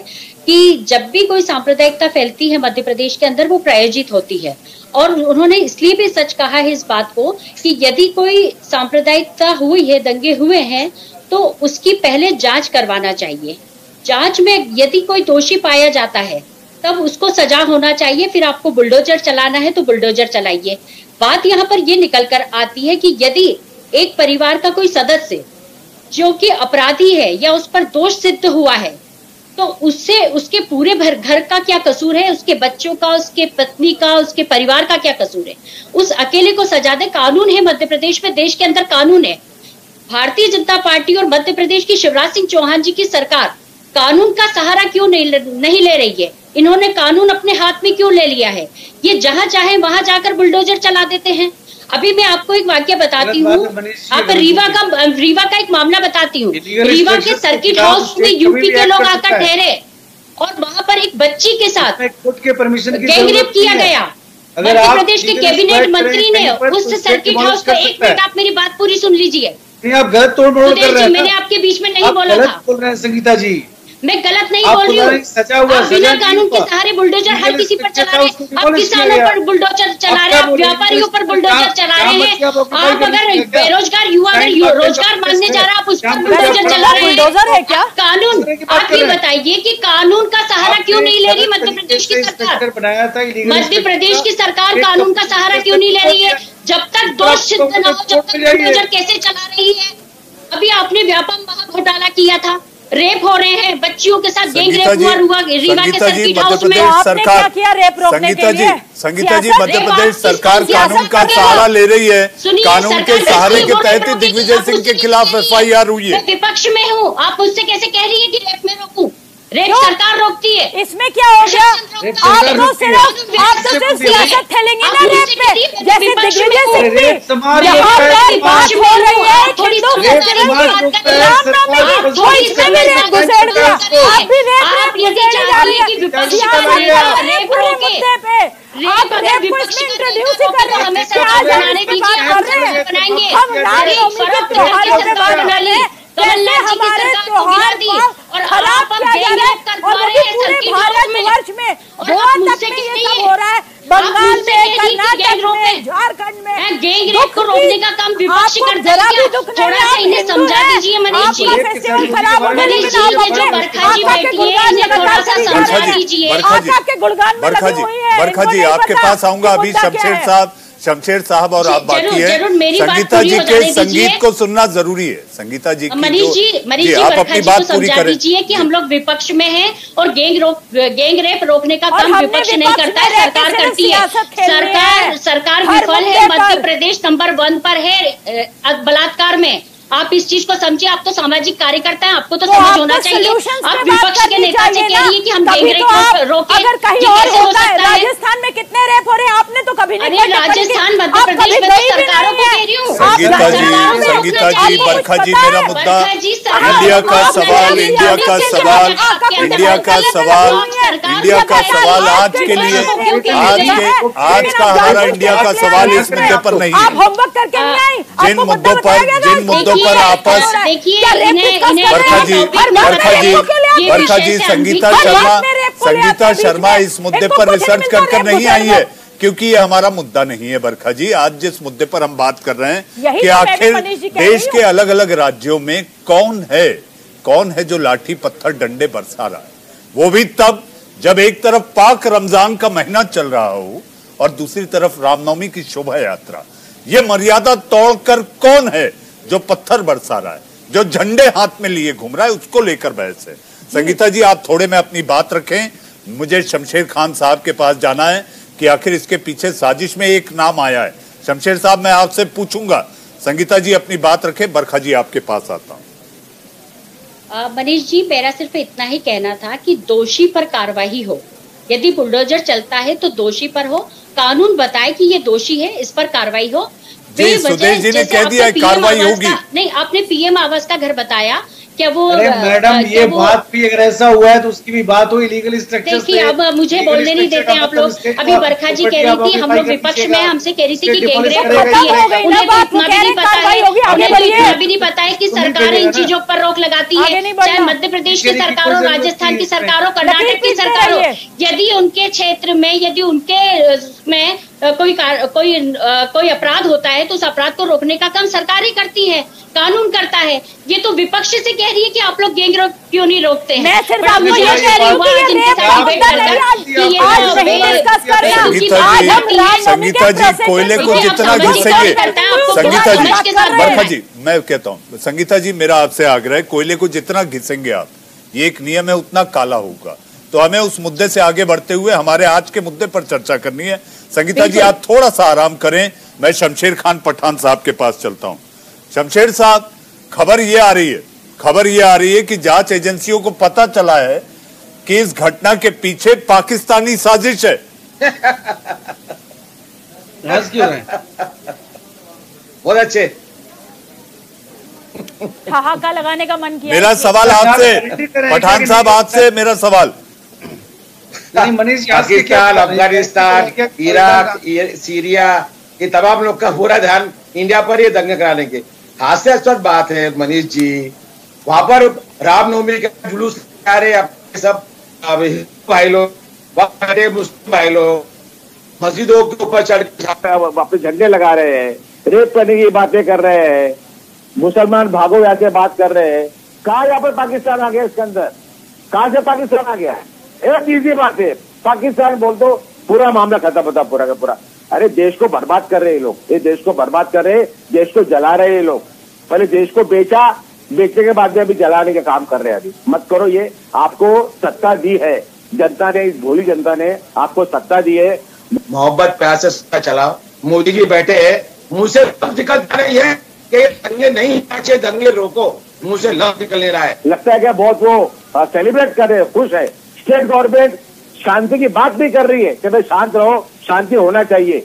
कि जब भी कोई सांप्रदायिकता फैलती है मध्य प्रदेश के अंदर वो प्रायोजित होती है। और उन्होंने इसलिए भी सच कहा है इस बात को कि यदि कोई सांप्रदायिकता हुई है, दंगे हुए हैं, तो उसकी पहले जांच करवाना चाहिए। जांच में यदि कोई दोषी पाया जाता है तब उसको सजा होना चाहिए। फिर आपको बुलडोजर चलाना है तो बुलडोजर चलाइए। बात यहाँ पर ये निकल कर आती है कि यदि एक परिवार का कोई सदस्य जो कि अपराधी है या उस पर दोष सिद्ध हुआ है तो उससे उसके पूरे घर का क्या कसूर है, उसके बच्चों का, उसके पत्नी का, उसके परिवार का क्या कसूर है? उस अकेले को सजा दे। कानून है मध्य प्रदेश में, देश के अंदर कानून है। भारतीय जनता पार्टी और मध्य प्रदेश की शिवराज सिंह चौहान जी की सरकार कानून का सहारा क्यों नहीं ले रही है? इन्होंने कानून अपने हाथ में क्यों ले लिया है? ये जहां चाहे वहां जाकर बुलडोजर चला देते हैं। अभी मैं आपको एक वाक्य बताती हूँ, आप रीवा का एक मामला बताती हूँ। रीवा के सर्किट हाउस में यूपी के लोग आकर ठहरे और वहाँ पर एक बच्ची के साथ गैंग रेप किया गया। मध्य प्रदेश के कैबिनेट मंत्री ने उस सर्किट हाउस को, एक मिनट आप मेरी बात पूरी सुन लीजिए। आप गलत तोड़ मरोड़ कर रहे हैं। मैंने आपके बीच में नहीं बोला था। बोल रहे हैं संगीता जी, मैं गलत नहीं बोल रही हूँ। आप बिना कानून के सहारे बुलडोजर हर किसी पर चला रहे हैं। आप किसानों पर बुलडोजर चला रहे हैं, आप व्यापारियों पर बुलडोजर चला रहे हैं। आप अगर बेरोजगार युवा अगर रोजगार मांगने जा रहा है, आप उस पर बुलडोजर चला रहे हैं। बुलडोजर है क्या कानून? आप ये बताइए कि कानून का सहारा क्यों नहीं ले रही मध्य प्रदेश की सरकार? मध्य प्रदेश की सरकार कानून का सहारा क्यों नहीं ले रही है? जब तक दोष सिद्ध न हो, जब तक बुलडोजर कैसे चला रही है? अभी आपने व्यापम महाघोटाला किया था, रेप हो रहे हैं, बच्चियों के साथ गैंग रेप हुआ रीवा के सर्किट हाउस में। आपने क्या किया रेप रोकने के लिए? संगीता जी, मध्य प्रदेश सरकार कानून का सहारा ले रही है। कानून के सहारे के तहत ही दिग्विजय सिंह के खिलाफ FIR हुई है। विपक्ष में हूँ, आप मुझसे कैसे कह रही है कि रेप में रोकूं? रेप सरकार रोकती है। इसमें क्या हो गया? आप तो सिर्फ सियासत खेलेंगे ना रेप पे, जैसे दिग्विजय सिंह भी। यहाँ पर बात हो रही है रेप घुसेड़ दिया, आप भी रेप घुसेड़ जा रही है पूरे मुद्दे पे। आप रेप को इसमें इंट्रोड्यूस ही कर रहे हैं। हम रामनवमी के त्योहारों के बारे में कैसे हमारे त्योहार और खराब किया जा रहा है, और वो भी पूरे भारतवर्ष में। गोवा तक में ये सब हो रहा है, बंगाल में, कर्नाटक में, झारखंड में। गैंग रेप को रोकने का काम विपक्ष करता है क्या? थोड़ा सा इन्हें समझा दीजिए मनीष जी। फेस्टिवल खराब होने मनीष जी, ये जो बरखा जी बैठी है, इन्हें थोड़ा सा समझा दीजिए। आपके गुणगान में लगी हुई है। बरखा जी, आपके पास आऊंगा अभी। शमशेर साहब और आप बाकी है। संगीता जी के संगीत को सुनना जरूरी है। संगीता जी मनीष जी आप अपनी बात समझा दीजिए कि हम लोग विपक्ष में हैं और गैंग रेप रोकने का काम विपक्ष नहीं करता है, सरकार करती है। सरकार विफल है, मध्य प्रदेश नंबर 1 पर है बलात्कार में। आप इस चीज को समझिए, आप तो सामाजिक कार्यकर्ता हैं, आपको तो समझ होना चाहिए। आप विपक्ष के नेता से कह रही है कि हम गैंग रेप रोकें, अगर कहीं और होता है। राजस्थान में कितने रेप हो रहे हैं, आपने तो कभी नहीं। राजस्थान मध्य प्रदेश में तो सरकारों को कह रही हूँ। संगीता जी, बरखा जी, मेरा मुद्दा इंडिया का सवाल आज के लिए, आज का हमारा इंडिया का सवाल इस मुद्दे पर नहीं है। आप होमवर्क करके नहीं आई। जिन मुद्दों पर आपस बरखा जी, संगीता शर्मा इस मुद्दे पर रिसर्च कर नहीं आई है, क्योंकि ये हमारा मुद्दा नहीं है। बरखा जी, आज जिस मुद्दे पर हम बात कर रहे हैं कि आखिर देश के अलग अलग राज्यों में कौन है जो लाठी पत्थर डंडे बरसा रहा है, वो भी तब जब एक तरफ पाक रमजान का महीना चल रहा हो और दूसरी तरफ रामनवमी की शोभा यात्रा। ये मर्यादा तोड़कर कौन है जो पत्थर बरसा रहा है, जो झंडे हाथ में लिए घूम रहा है? उसको लेकर बहस है। संगीता जी, आप थोड़े में अपनी बात रखें। मुझे शमशेर खान साहब के पास जाना है कि आखिर इसके पीछे साजिश में एक नाम आया है। शमशेर साहब, मैं आपसे पूछूंगा। संगीता जी अपनी बात रखें, बरखा जी आपके पास आता हूं। मनीष जी, मेरा सिर्फ इतना ही कहना था कि दोषी पर कार्रवाई हो। यदि बुलडोजर चलता है तो दोषी पर हो, कानून बताए कि ये दोषी है, इस पर कार्रवाई हो। सुदेश जी ने कह दिया कार्रवाई होगी। नहीं, आपने PM आवास का घर बताया, क्या वो? मैडम, ये बात भी अगर ऐसा हुआ है तो उसकी भी बात हो। इलीगल स्ट्रक्चर्स देखिए, अब मुझे बोलने नहीं देते आप लोग। अभी बरखा जी कह रही थी, हम लोग विपक्ष में, हमसे कह रही थी कि गैंग रेप होती है। उन्हें तो इतना भी नहीं पता है, उन्हें तो इतना भी नहीं पता है कि सरकार इन चीजों पर रोक लगाती है, चाहे मध्य प्रदेश की सरकार हो, राजस्थान की सरकार हो, कर्नाटक की सरकार हो। यदि उनके क्षेत्र में, यदि उनके में कोई अपराध होता है तो उस अपराध को रोकने का काम सरकार ही करती है, कानून करता है। ये तो विपक्ष से कह रही है कि आप लोग गैंग रेप क्यों नहीं रोकते हैं। मैं सिर्फ आपको ये कह रही हूं कि संगीता जी, कोयले को जितना घिसेंगे, संगीता जी, बरखा जी, मैं कहता हूँ, संगीता जी, मेरा आपसे आग्रह है, कोयले को जितना घिसेंगे आप, ये एक नियम है, उतना काला होगा। तो हमें उस मुद्दे से आगे बढ़ते हुए हमारे आज के मुद्दे पर चर्चा करनी है। संगीता जी, आप थोड़ा सा आराम करें, मैं शमशेर खान पठान साहब के पास चलता हूं। शमशेर साहब, खबर ये आ रही है कि जांच एजेंसियों को पता चला है कि इस घटना के पीछे पाकिस्तानी साजिश है। क्यों है? बहुत अच्छे। ठहाका लगाने का मन किया। मेरा सवाल आपसे, पठान साहब आपसे मेरा सवाल, मनीष, पाकिस्तान, अफगानिस्तान, इराक, सीरिया, ये तमाम लोग का पूरा ध्यान इंडिया पर ही दंगे कराने के। हास्यास्पद बात है मनीष जी, वहां पर रामनवमी का जुलूस आ रहे अपने सब भाई लोग, मुस्लिम भाई लोग मस्जिदों के ऊपर चढ़ अपने झंडे लगा रहे हैं, रेप करने की बातें कर रहे हैं, मुसलमान भागो यहाँ से बात कर रहे हैं। कहा यहाँ पर पाकिस्तान आ गया, इसके अंदर कहां से पाकिस्तान आ गया? एक इजी बात है, पाकिस्तान बोल दो पूरा मामला खत्म होता पूरा का पूरा। अरे देश को बर्बाद कर रहे हैं लोग, ये देश को बर्बाद कर रहे हैं, देश को जला रहे हैं लोग। पहले देश को बेचा, बेचने के बाद में अभी जलाने का काम कर रहे हैं। अभी मत करो ये, आपको सत्ता दी है जनता ने, इस भोली जनता ने आपको सत्ता दी है, मोहब्बत प्यार से सत्ता चलाओ। मोदी जी बैठे हैं, मुंह से लफ्ज निकल रही है कि दंगे नहीं अच्छे, दंगे रोको, मुंह से लफ्ज निकल नहीं रहा है। लगता है क्या बहुत वो सेलिब्रेट कर रहे हैं, खुश है। स्टेट गवर्नमेंट शांति की बात भी कर रही है कि भाई शांत रहो, शांति होना चाहिए।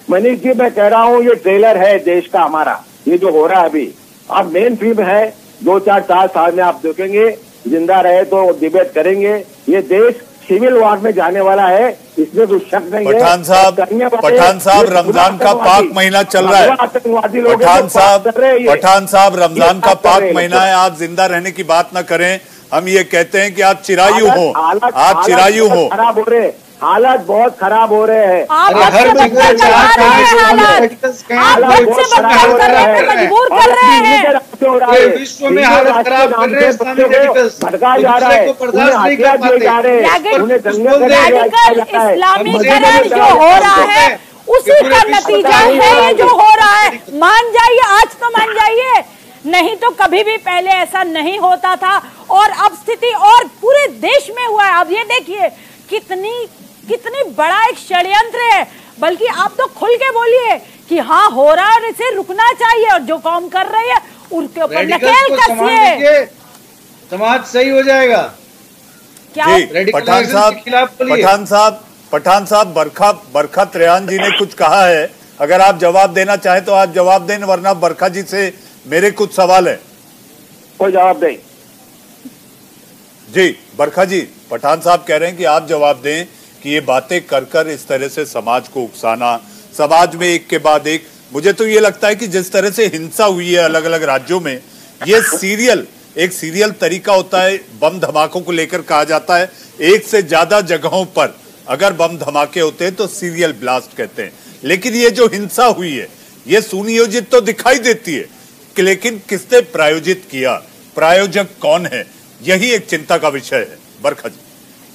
मनीष जी मैं कह रहा हूँ, ये ट्रेलर है देश का हमारा, ये जो हो रहा है अभी, अब मेन फिल्म है। 2-4 साल में आप देखेंगे, जिंदा रहे तो डिबेट करेंगे। ये देश सिविल वॉर में जाने वाला है, इसमें कोई शक नहीं है। पठान साहब रमजान का पाक महीना चल रहा है। पठान साहब रमजान का पाक महीना है, आप जिंदा रहने की बात ना करें। हम ये कहते हैं कि आप चिरायु हो, आप चिरायु हो। खराब हो रहे, हालात बहुत खराब हो रहे हैं। विश्व में हालत खराब कर रहे हैं, भटका जा रहा है, इस्लामीकरण जो हो रहा है उसी का नतीजा है ये जो हो रहा है। मान जाइए, आज तो मान जाइए, नहीं तो कभी भी पहले ऐसा नहीं होता था। और अब स्थिति और पूरे देश में हुआ है। अब ये देखिए कितनी बड़ा एक षड्यंत्र है। बल्कि आप तो खुल के बोलिए कि हाँ हो रहा है, इसे रुकना चाहिए, और जो काम कर रही है उनके ऊपर नकेल कसिए, समाज सही हो जाएगा। क्या पठान साहब बरखा त्रेयान जी ने कुछ कहा है, अगर आप जवाब देना चाहें तो आप जवाब दें, वरना बरखा जी से मेरे कुछ सवाल है। कोई जवाब दें जी। बरखा जी, पठान साहब कह रहे हैं कि आप जवाब दें कि ये बातें कर इस तरह से समाज को उकसाना, समाज में एक के बाद एक, मुझे तो ये लगता है कि जिस तरह से हिंसा हुई है अलग अलग राज्यों में, ये एक सीरियल तरीका होता है। बम धमाकों को लेकर कहा जाता है, एक से ज्यादा जगहों पर अगर बम धमाके होते हैं तो सीरियल ब्लास्ट कहते हैं। लेकिन ये जो हिंसा हुई है ये सुनियोजित तो दिखाई देती है, लेकिन किसने प्रायोजित किया, प्रायोजक कौन है, यही एक चिंता का विषय है। बरखा जी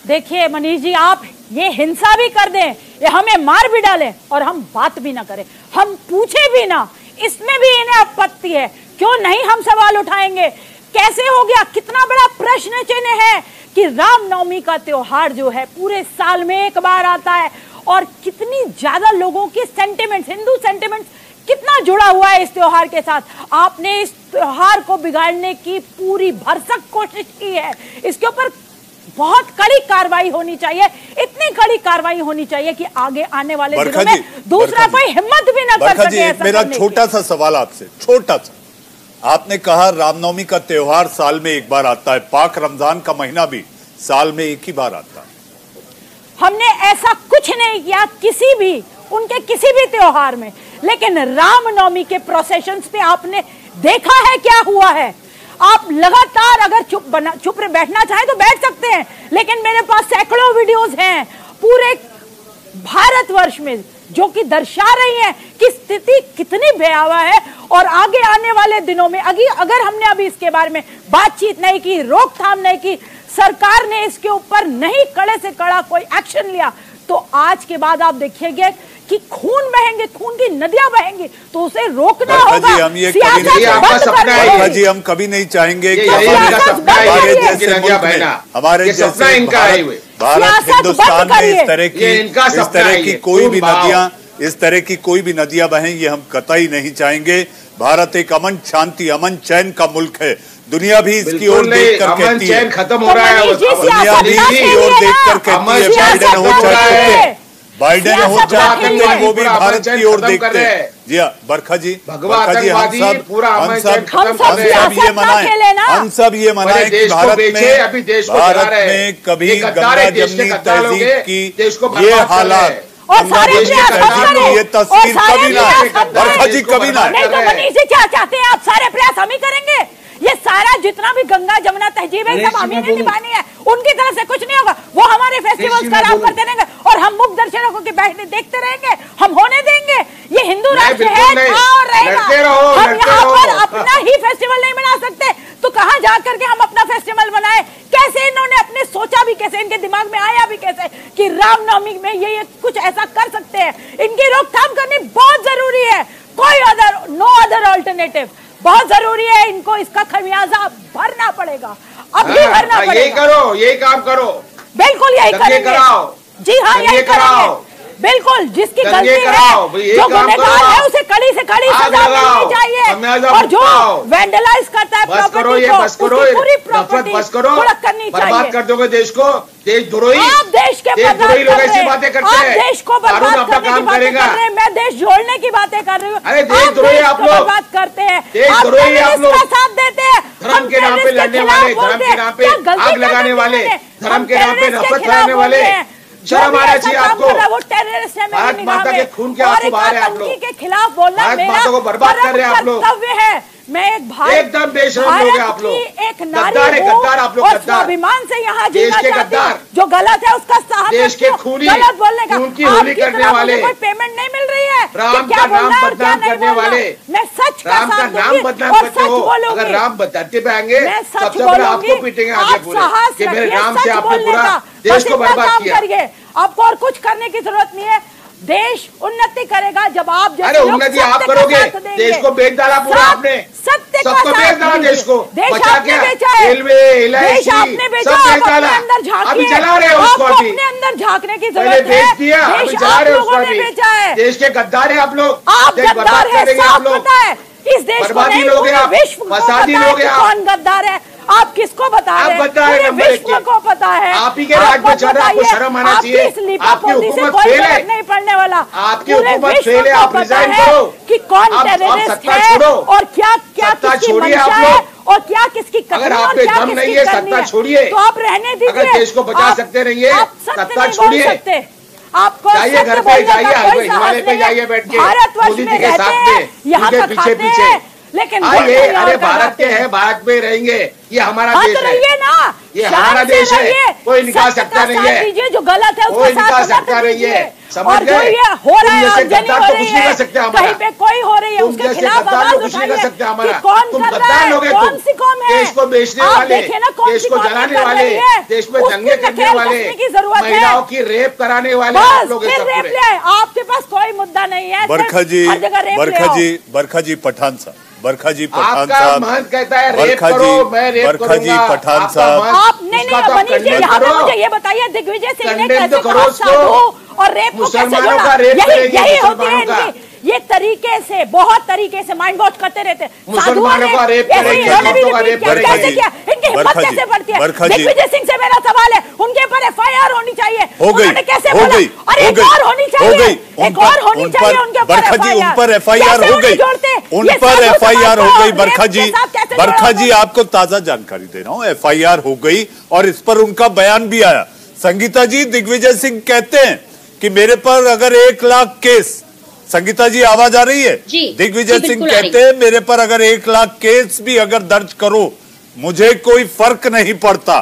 देखिए मनीष जी, आप ये हिंसा भी कर दें, ये हमें मार भी डालें और हम बात भी ना करें, हम पूछे भी ना, इसमें भी इन्हें आपत्ति है। क्यों नहीं हम सवाल उठाएंगे? कैसे हो गया? कितना बड़ा प्रश्न चिन्ह है कि रामनवमी का त्योहार जो है पूरे साल में एक बार आता है, और कितनी ज्यादा लोगों की सेंटिमेंट्स, हिंदू सेंटिमेंट्स कितना जुड़ा हुआ है इस त्योहार के साथ। आपने इस त्योहार को बिगाड़ने की पूरी भरसक कोशिश की है। इसके ऊपर बहुत कड़ी कार्रवाई होनी चाहिए, इतनी कड़ी कार्रवाई होनी चाहिए कि आगे आने वाले दिनों में दूसरा कोई हिम्मत भी न कर सके। मेरा छोटा सा सवाल आपसे, छोटा सा, आपने कहा रामनवमी का त्योहार साल में एक बार आता है, पाक रमजान का महीना भी साल में एक ही बार आता है। हमने ऐसा कुछ नहीं किया किसी भी उनके किसी भी त्योहार में, लेकिन रामनवमी के प्रोसेशंस पे आपने देखा है क्या हुआ है। आप लगातार अगर चुप बैठना चाहे तो बैठ सकते हैं, लेकिन मेरे पास सैकड़ों वीडियोस हैं पूरे भारतवर्ष में जो कि दर्शा रही हैं कि स्थिति कितनी भयावह है। और आगे आने वाले दिनों में अगर हमने अभी इसके बारे में बातचीत नहीं की, रोकथाम नहीं की, सरकार ने इसके ऊपर नहीं कड़े से कड़ा कोई एक्शन लिया, तो आज के बाद आप देखिएगा कि खून बहेंगे, खून की नदियां बहेंगी, तो उसे रोकना होगा। हम ये जी हम कभी नहीं चाहेंगे कि हमारे जैसे मुल्क में, हमारे जैसे भारत हिंदुस्तान में इस तरह की कोई भी नदियां बहें, ये हम कतई नहीं चाहेंगे। भारत एक अमन शांति, अमन चैन का मुल्क है। दुनिया भी इसकी ओर देखकर कहती है, खत्म हो रहा है, दुनिया भी इसकी ओर देखकर कहती है, बाइडेन हो चाहे वो भी भारत की ओर देखते हैं। जी हाँ बरखा जी, हम सब ये मनाएं कि भारत में कभी गंगा जमनी तहजीब की ये हालात, ये तस्वीर कभी ना आए। बरखा जी कभी ना आए। क्या चाहते हैं आप? सारे प्रयास हम ही करेंगे। ये सारा जितना भी गंगा जमुना तहजीब है सब हम ही ने निभानी है। उनकी तरफ से कुछ नहीं होगा। वो हमारे फेस्टिवल्स खराब करते रहेंगे और हम मुक्त दर्शकों के बैठने देखते रहेंगे, हम होने देंगे। ये हिंदू राष्ट्र है और रहेगा। हम यहाँ पर अपना ही फेस्टिवल नहीं मना सकते तो कहाँ जाकर के हम अपना फेस्टिवल मनाए? कैसे इन्होंने अपने सोचा भी कैसे, इनके दिमाग में आया भी कैसे कि रामनवमी में ये कुछ ऐसा कर सकते हैं? इनकी रोकथाम करनी बहुत जरूरी है। कोई नो अदर ऑल्टरनेटिव। बहुत जरूरी है। इनको इसका खमियाजा भरना पड़ेगा, अब भी भरना पड़ेगा। यही करो, यही काम करो। बिल्कुल यही करेंगे। जी हाँ यही करेंगे। बिल्कुल जिसकी गलती है, जो गुनहगार है उसे कड़ी से कड़ी सजा मिलनी चाहिए और जो वैंडलाइज करता है प्रॉपर्टी को उसकी पूरी प्रॉपर्टी हड़प करनी चाहिए। बर्बाद कर दोगे देश को, देशद्रोही। आप देश के देशद्रोही लोग ऐसी बातें करते हैं। आप देश को बर्बाद करने की बातें कर रहे हैं, मैं देश जोड़ने की बातें कर रही हूँ। अरे देशद्रोही आप लोग बर्बाद करते हैं, देशद्रोही आप लोग साथ देते हैं। धर्म के नाम पे लड़ने वाले, धर्म के नाम पे आग लगाने वाले, धर्म के नाम पे नफरत फैलाने वाले, शर्म आना चाहिए आपको। वो टेररिस्ट है भारत माता के खून के आंसू बहा रहे हैं आप लोग। के खिलाफ बोलना भारत माता को बर्बाद कर रहे हैं आप लोग। कर्तव्य है। मैं एक भारत एकदम बेशरम लोग हैं आप लोग। एक नारी गद्दार है, गद्दार आप लोग, और गद्दार। स्वाभिमान से यहाँ देश जीना के चाहती हूँ। गद्दार, जो गलत है उसका साथ देश के खूनी, गलत बोलने का खून की होली करने वाले, कोई पेमेंट नहीं मिल रही है। राम का नाम बदनाम करने वाले, मैं सच राम का नाम बदनाम करते हो। अगर राम धरती पे आएंगे सबसे पहले आपको पीटेंगे आगे पूरे कि मेरे राम से आपने पूरा देश को बर्बाद किया। आपको और कुछ करने की जरूरत नहीं है। देश उन्नति करेगा जब आप अरे उन्नति आप करोगे। देश को बेच डाला पूरा आपने, सबको बेच डाला देश को। बचा के रेलवे, LIC सब बेच डाला। अभी चला रहे हो उसको, अभी अपने अंदर झांकने की पहले जरूरत है। बेच दिया, अभी चला रहे हो उसको। अभी देश के गद्दार है आप लोग, आप देश बर्बाद करेंगे आप लोग। इस देश बर्बादी लोग हैं आप, विश्व को फसादी पता है लोग हैं कि आप। कौन गद्दार है। आप किसको बता रहे हैं? पूरे विश्व को पता है। आप ही के राज में चल रहा है, आपको शर्म आना चाहिए। आपकी हुकूमत फेल है, नहीं पड़ने वाला। आपकी हुकूमत फेल है। आप रिजाइन करो कि कौन टेररिस्ट है और क्या क्या किसकी मंशा है और क्या किसकी कथनी। अगर आप पे दम नहीं है सत्ता छोड़िए, तो आप रहने दीजिए। अगर देश को बचा सकते रहिए, सत्ता छोड़िए। आपको जाइए घर पे, जाइए हिमालय पे जाइए बैठ के मोदी जी के साथ में, यहाँ पीछे पीछे। लेकिन आइए, अरे भारत के हैं, भारत में रहेंगे। ये हमारा देश है, ना, ये हमारा देश है। कोई निकाल सकता नहीं है, जो गलत है कोई निकाल सकता नहीं है। समझ गए? हो रहा है जैसे गद्दार तो कुछ नहीं कर सकते हमारा। कहीं पे कोई हो रही है उसके खिलाफ आवाज कुछ नहीं कर सकते हमारा। कौन तुम कर रहा गद्दार है, लोग हैं, कौन सी कौम है? देश को बेचने वाले, देश को जलाने वाले, देश में दंगे करने वाले, महिलाओं की रेप कराने वाले आप लोग। आपके पास कोई मुद्दा नहीं है। बरखा जी पठान साहब, बरखा जी पठान आपका साहब, महंत कहता है रेप करो, मैं रेप बरखा जी पठान साहब, आप नहीं मनीष जी यहाँ पे मुझे ये बताइए दिग्विजय सिंह ने कैसे कहा साधु और रेप को कैसे जोड़ा? यही होती है इनकी। ये तरीके से बहुत तरीके से माइंड वॉश करते रहते हैं। मुसलमानों का रेप करेंगे, कैसे किया? इनकी हिम्मत कैसे बढ़ती है? दिग्विजय सिंह से मेरा सवाल है, उनके ऊपर FIR होनी चाहिए। हो गई, कैसे हो गई, और एक और होनी चाहिए, एक और होनी चाहिए उनके ऊपर। बरखा जी उन पर FIR हो गई, उन पर FIR हो गई। बरखा जी आपको ताजा जानकारी दे रहा हूँ, FIR हो गई और इस पर उनका बयान भी आया। संगीता जी, दिग्विजय सिंह कहते हैं कि मेरे पर अगर 1 लाख केस, संगीता जी आवाज आ रही है? दिग्विजय सिंह कहते हैं मेरे पर अगर 1 लाख केस भी अगर दर्ज करो मुझे कोई फर्क नहीं पड़ता।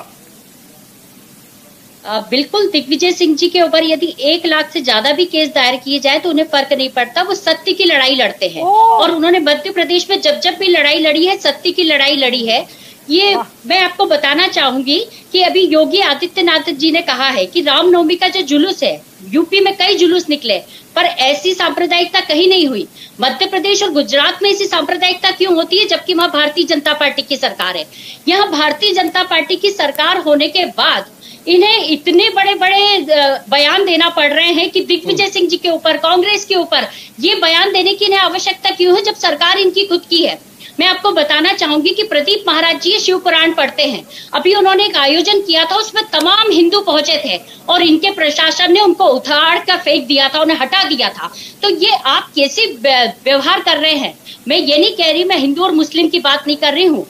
बिल्कुल, दिग्विजय सिंह जी के ऊपर यदि 1 लाख से ज्यादा भी केस दायर किए जाए तो उन्हें फर्क नहीं पड़ता। वो सत्य की लड़ाई लड़ते हैं और उन्होंने मध्य प्रदेश में जब जब भी लड़ाई लड़ी है, सत्य की लड़ाई लड़ी है। ये मैं आपको बताना चाहूंगी कि अभी योगी आदित्यनाथ जी ने कहा है कि रामनवमी का जो जुलूस है, यूपी में कई जुलूस निकले पर ऐसी सांप्रदायिकता कहीं नहीं हुई। मध्य प्रदेश और गुजरात में ऐसी सांप्रदायिकता क्यों होती है जबकि वहां भारतीय जनता पार्टी की सरकार है? यहाँ भारतीय जनता पार्टी की सरकार होने के बाद इन्हें इतने बड़े बड़े बयान देना पड़ रहे हैं कि दिग्विजय सिंह जी के ऊपर, कांग्रेस के ऊपर ये बयान देने की इन्हें आवश्यकता क्यों है जब सरकार इनकी खुद की है? मैं आपको बताना चाहूंगी कि प्रदीप महाराज जी शिव पुराण पढ़ते हैं। अभी उन्होंने एक आयोजन किया था, उसमें तमाम हिंदू पहुंचे थे और इनके प्रशासन ने उनको उखाड़ कर फेंक दिया था, उन्हें हटा दिया था। तो ये आप कैसे व्यवहार कर रहे हैं? मैं ये नहीं कह रही, मैं हिंदू और मुस्लिम की बात नहीं कर रही हूँ,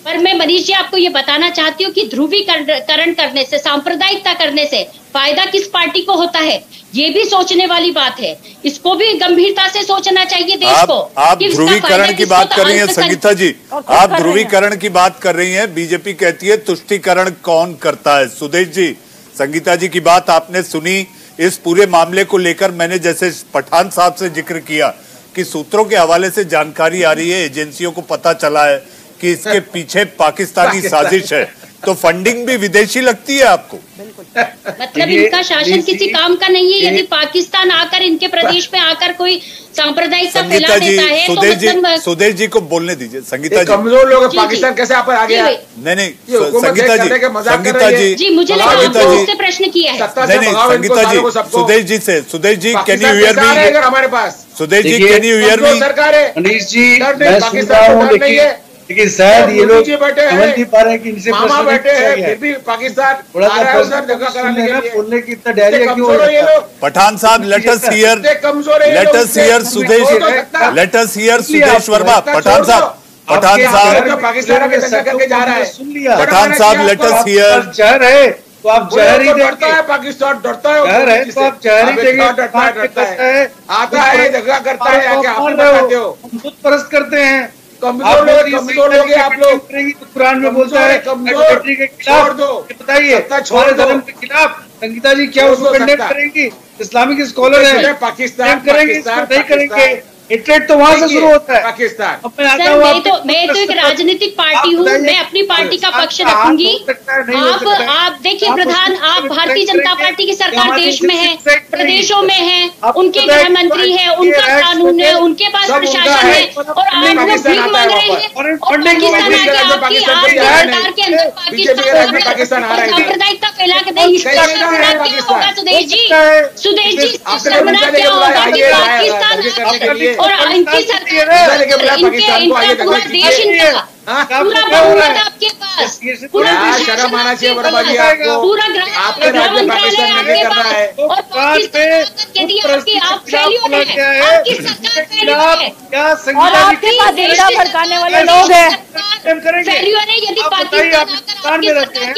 पर मैं मनीष जी आपको ये बताना चाहती हूँ कि ध्रुवीकरण करने से, सांप्रदायिकता करने से फायदा किस पार्टी को होता है, ये भी सोचने वाली बात है। इसको भी गंभीरता से सोचना चाहिए देश को। आप ध्रुवीकरण की बात कर रही हैं संगीता जी, आप ध्रुवीकरण की बात कर रही हैं। बीजेपी कहती है तुष्टीकरण कौन करता है। सुदेश जी, संगीता जी की बात आपने सुनी। इस पूरे मामले को लेकर मैंने जैसे पठान साहब से जिक्र किया कि सूत्रों के हवाले से जानकारी आ रही है, एजेंसियों को पता चला है कि इसके पीछे पाकिस्तानी साजिश है, तो फंडिंग भी विदेशी लगती है आपको? मतलब इनका शासन किसी काम का नहीं है। यदि पाकिस्तान आकर इनके प्रदेश में आकर कोई सांप्रदायिकता फैला देता है तो सुदेश जी को बोलने दीजिए। संगीता जी, कमजोर लोग पाकिस्तान कैसे आप आ गया? नहीं, संगीता जी, मुझे लगा प्रश्न किया है। संगीता जी, Sudesh ji can you hear me? हमारे पास Sudesh ji can you hear me? सरकार है मनीष जी, मैं सुन रहा हूँ, लेकिन शायद ये लोग समझ नहीं पा रहे हैं कि इनसे मामा बैठे हैं, फिर भी पाकिस्तान थोड़ा सा बोलने की इतना डायरिया क्यों हो रहा है? पठान साहब, let us hear Sudesh Verma. Pathan साहब, पाकिस्तान करके जा रहा है, सुन लिया। पठान साहब, लेट अस हियर। जहर है तो आप जहर ही डरता है, पाकिस्तान डरता है, जहर है तो आप जहर ही देंगे। आता है, झगड़ा करता है, हम खुद परस्त करते हैं। कमजोर लोग आप लोग कुरान में बोलता है कमजोर के खिलाफ। बताइए हमारे धर्म के खिलाफ संगीता जी क्या उसको कंडेम करेंगी? इस्लामिक स्कॉलर है, पाकिस्तान करेंगे, नहीं करेंगे। हिटलेट तो वहां से शुरू होता है पाकिस्तान। मैं तो एक राजनीतिक पार्टी हूँ, मैं अपनी पार्टी का पक्ष रखूंगी। आप देखिए प्रधान, आप भारतीय जनता पार्टी की सरकार देश में है, प्रदेशों में है, उनके गृह मंत्री है, उनका कानून है, उनके पास प्रशासन है, और आप लोग भीख मांग रहे हैं। पाकिस्तान आके आपकी सरकार के अंदर पाकिस्तान सांप्रदायिकता फैला के देंगे। सुदेश जी, शर्मनाक क्या होगा कि पाकिस्तान और इनकी सरकार, इनका पूरा देश इनका पूरा बहुमत आपके पास, पूरा शर्म आना चाहिए वर्मा जी आपको। पूरा आपके राज्य पाकिस्तान में नहीं कर रहा है, और पाकिस्तान यदि आप फेल्यूर है, आपकी सरकार फेल्यूर है, और आपके पास झगड़ा भड़काने वाले लोग हैं, फेल्यूर है। यदि पाकिस्तान में रहते हैं,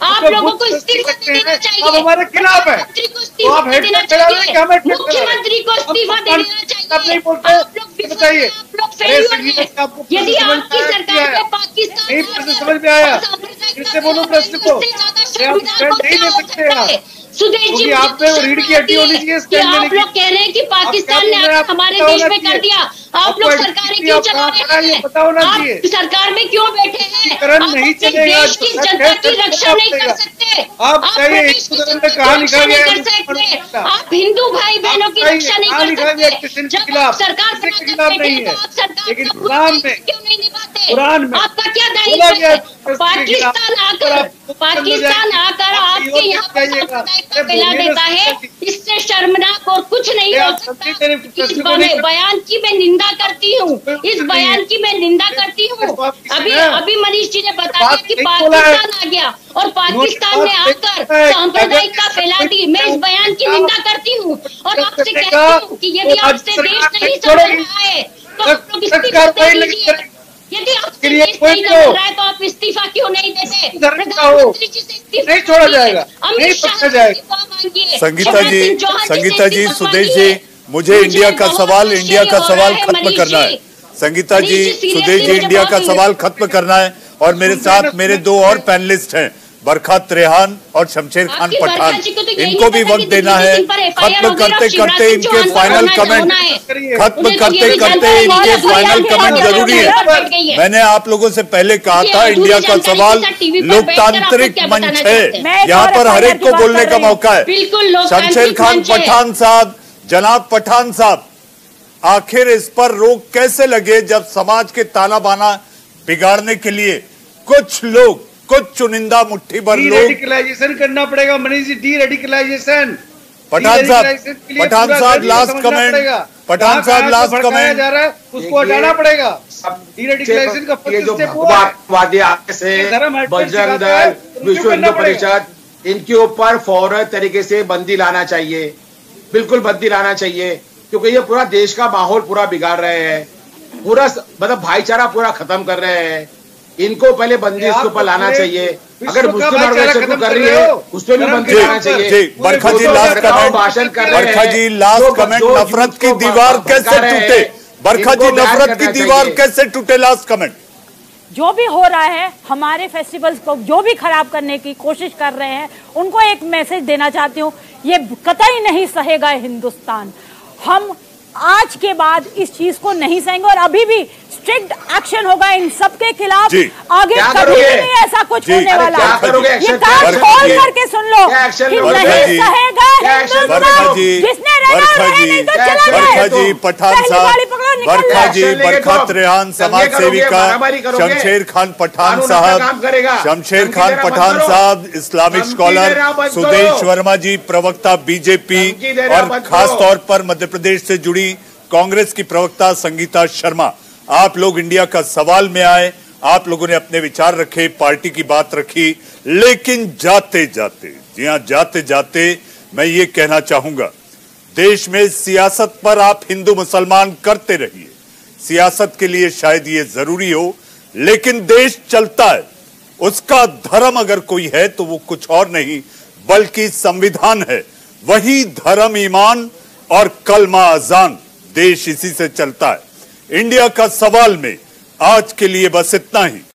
आप लोगों को इस्तीफा देना चाहिए, हमारे खिलाफ है, मुख्यमंत्री को इस्तीफा देना चाहिए। आप लोग बताइए, यदि आपकी सरकार में पाकिस्तान समझ में आया, फिर से बोलो प्रश्न को, नहीं दे सकते आप। सुदेश जी, आपने रीढ़ की हड्डी होनी चाहिए। आप लोग कह रहे हैं कि पाकिस्तान ने हमारे देश में कर दिया, आप लोग सरकारें क्यों चला रहे हैं? आप सरकार में क्यों बैठे हैं? आप देश की जनता की रक्षा नहीं कर सकते, आप प्रदेश की जनता की रक्षा नहीं कर सकते, आप हिंदू भाई बहनों की रक्षा नहीं कर सकते। जब आप सरकार नहीं है, लेकिन कुरान में क्यों नहीं निभाते? कुरान में आपका क्या दायित्व है? पाकिस्तान आकर आपके यहाँ फैला देता है, इससे शर्मनाक और कुछ नहीं हो सकता। इस बयान की मैं निंदा करती हूँ, इस बयान की मैं निंदा करती हूँ। अभी मनीष जी ने बताया कि पाकिस्तान आ गया और पाकिस्तान ने आकर सांप्रदायिकता फैला दी। मैं इस बयान की निंदा करती हूँ और आपसे कहती हूँ कि यदि आपसे देश नहीं चल रहा है तो आप लोग इस्तीफा दे दीजिए। यदि आपसे देश नहीं चल रहा है तो आप इस्तीफा क्यों नहीं देते? प्रधानमंत्री जी से इस्तीफा नहीं छोड़ा जाएगा, अमित शाह से संगीता जी, सुदेश जी, मुझे इंडिया का सवाल खत्म करना है। संगीता जी, सुदेश जी, इंडिया का सवाल खत्म करना है। और मेरे साथ मेरे दो और पैनलिस्ट हैं, बरखत रेहान और शमशेर खान पठान, इनको भी वक्त देना है। खत्म करते करते इनके फाइनल कमेंट जरूरी है। मैंने आप लोगों से पहले कहा था, इंडिया का सवाल लोकतांत्रिक मंच है, यहाँ पर हर एक को बोलने का मौका है। शमशेर खान पठान साहब, जनाब पठान साहब, आखिर इस पर रोक कैसे लगे जब समाज के ताना बाना बिगाड़ने के लिए कुछ चुनिंदा मुट्ठी भर लोग। डी रेडिकलाइजेशन करना पड़ेगा मनीष जी, डी रेडिकलाइजेशन। पठान साहब लास्ट कमेंट, पठान साहब लास्ट कमेंट जा रहा है उसको हटाना पड़ेगा। डीरेडिकलाइजेशन का ये जो भगवादी से बजरंग दल, विश्व हिंदू परिषद, इनके ऊपर फौरन तरीके से बंदी लाना चाहिए, बिल्कुल बंदी लाना चाहिए, क्योंकि ये पूरा देश का माहौल पूरा बिगाड़ रहे हैं, पूरा मतलब भाईचारा पूरा खत्म कर रहे हैं। इनको पहले बंदी इसके ऊपर लाना चाहिए। अगर मुस्लिम ऑर्गेनाइजेशन कर रही है उस पर भी बंदी लाना चाहिए। बरखा जी लास्ट कमेंट, भाषण कर रहे हैं, बरखा जी लास्ट कमेंट, नफरत की दीवार कैसे टूटे? बरखा जी नफरत की दीवार कैसे टूटे? Last comment. जो भी हो रहा है हमारे फेस्टिवल्स को जो भी खराब करने की कोशिश कर रहे हैं उनको एक मैसेज देना चाहती हूँ, ये कतई नहीं सहेगा हिंदुस्तान। हम आज के बाद इस चीज को नहीं सहेंगे और अभी भी स्ट्रिक्ट एक्शन होगा इन सबके खिलाफ। आगे कभी नहीं ऐसा कुछ होने वाला। ये कान खोल करके सुन लो कि नहीं सहेगा हिंदुस्तान। जिसने रहना नहीं तो चला जाए। बरखा जी, पठान साहब, बरखा जी, बरखत रेहान समाज सेविका, शमशेर खान पठान साहब, शमशेर खान पठान साहब इस्लामिक स्कॉलर, सुदेश वर्मा जी प्रवक्ता बीजेपी, और खास तौर पर मध्य प्रदेश से जुड़ी कांग्रेस की प्रवक्ता संगीता शर्मा, आप लोग इंडिया का सवाल में आए, आप लोगों ने अपने विचार रखे, पार्टी की बात रखी, लेकिन जाते जाते, जी हां, जाते जाते मैं ये कहना चाहूंगा, देश में सियासत पर आप हिंदू मुसलमान करते रहिए, सियासत के लिए शायद ये जरूरी हो, लेकिन देश चलता है, उसका धर्म अगर कोई है तो वो कुछ और नहीं बल्कि संविधान है। वही धर्म, ईमान और कलमा अजान, देश इसी से चलता है। इंडिया का सवाल में आज के लिए बस इतना ही।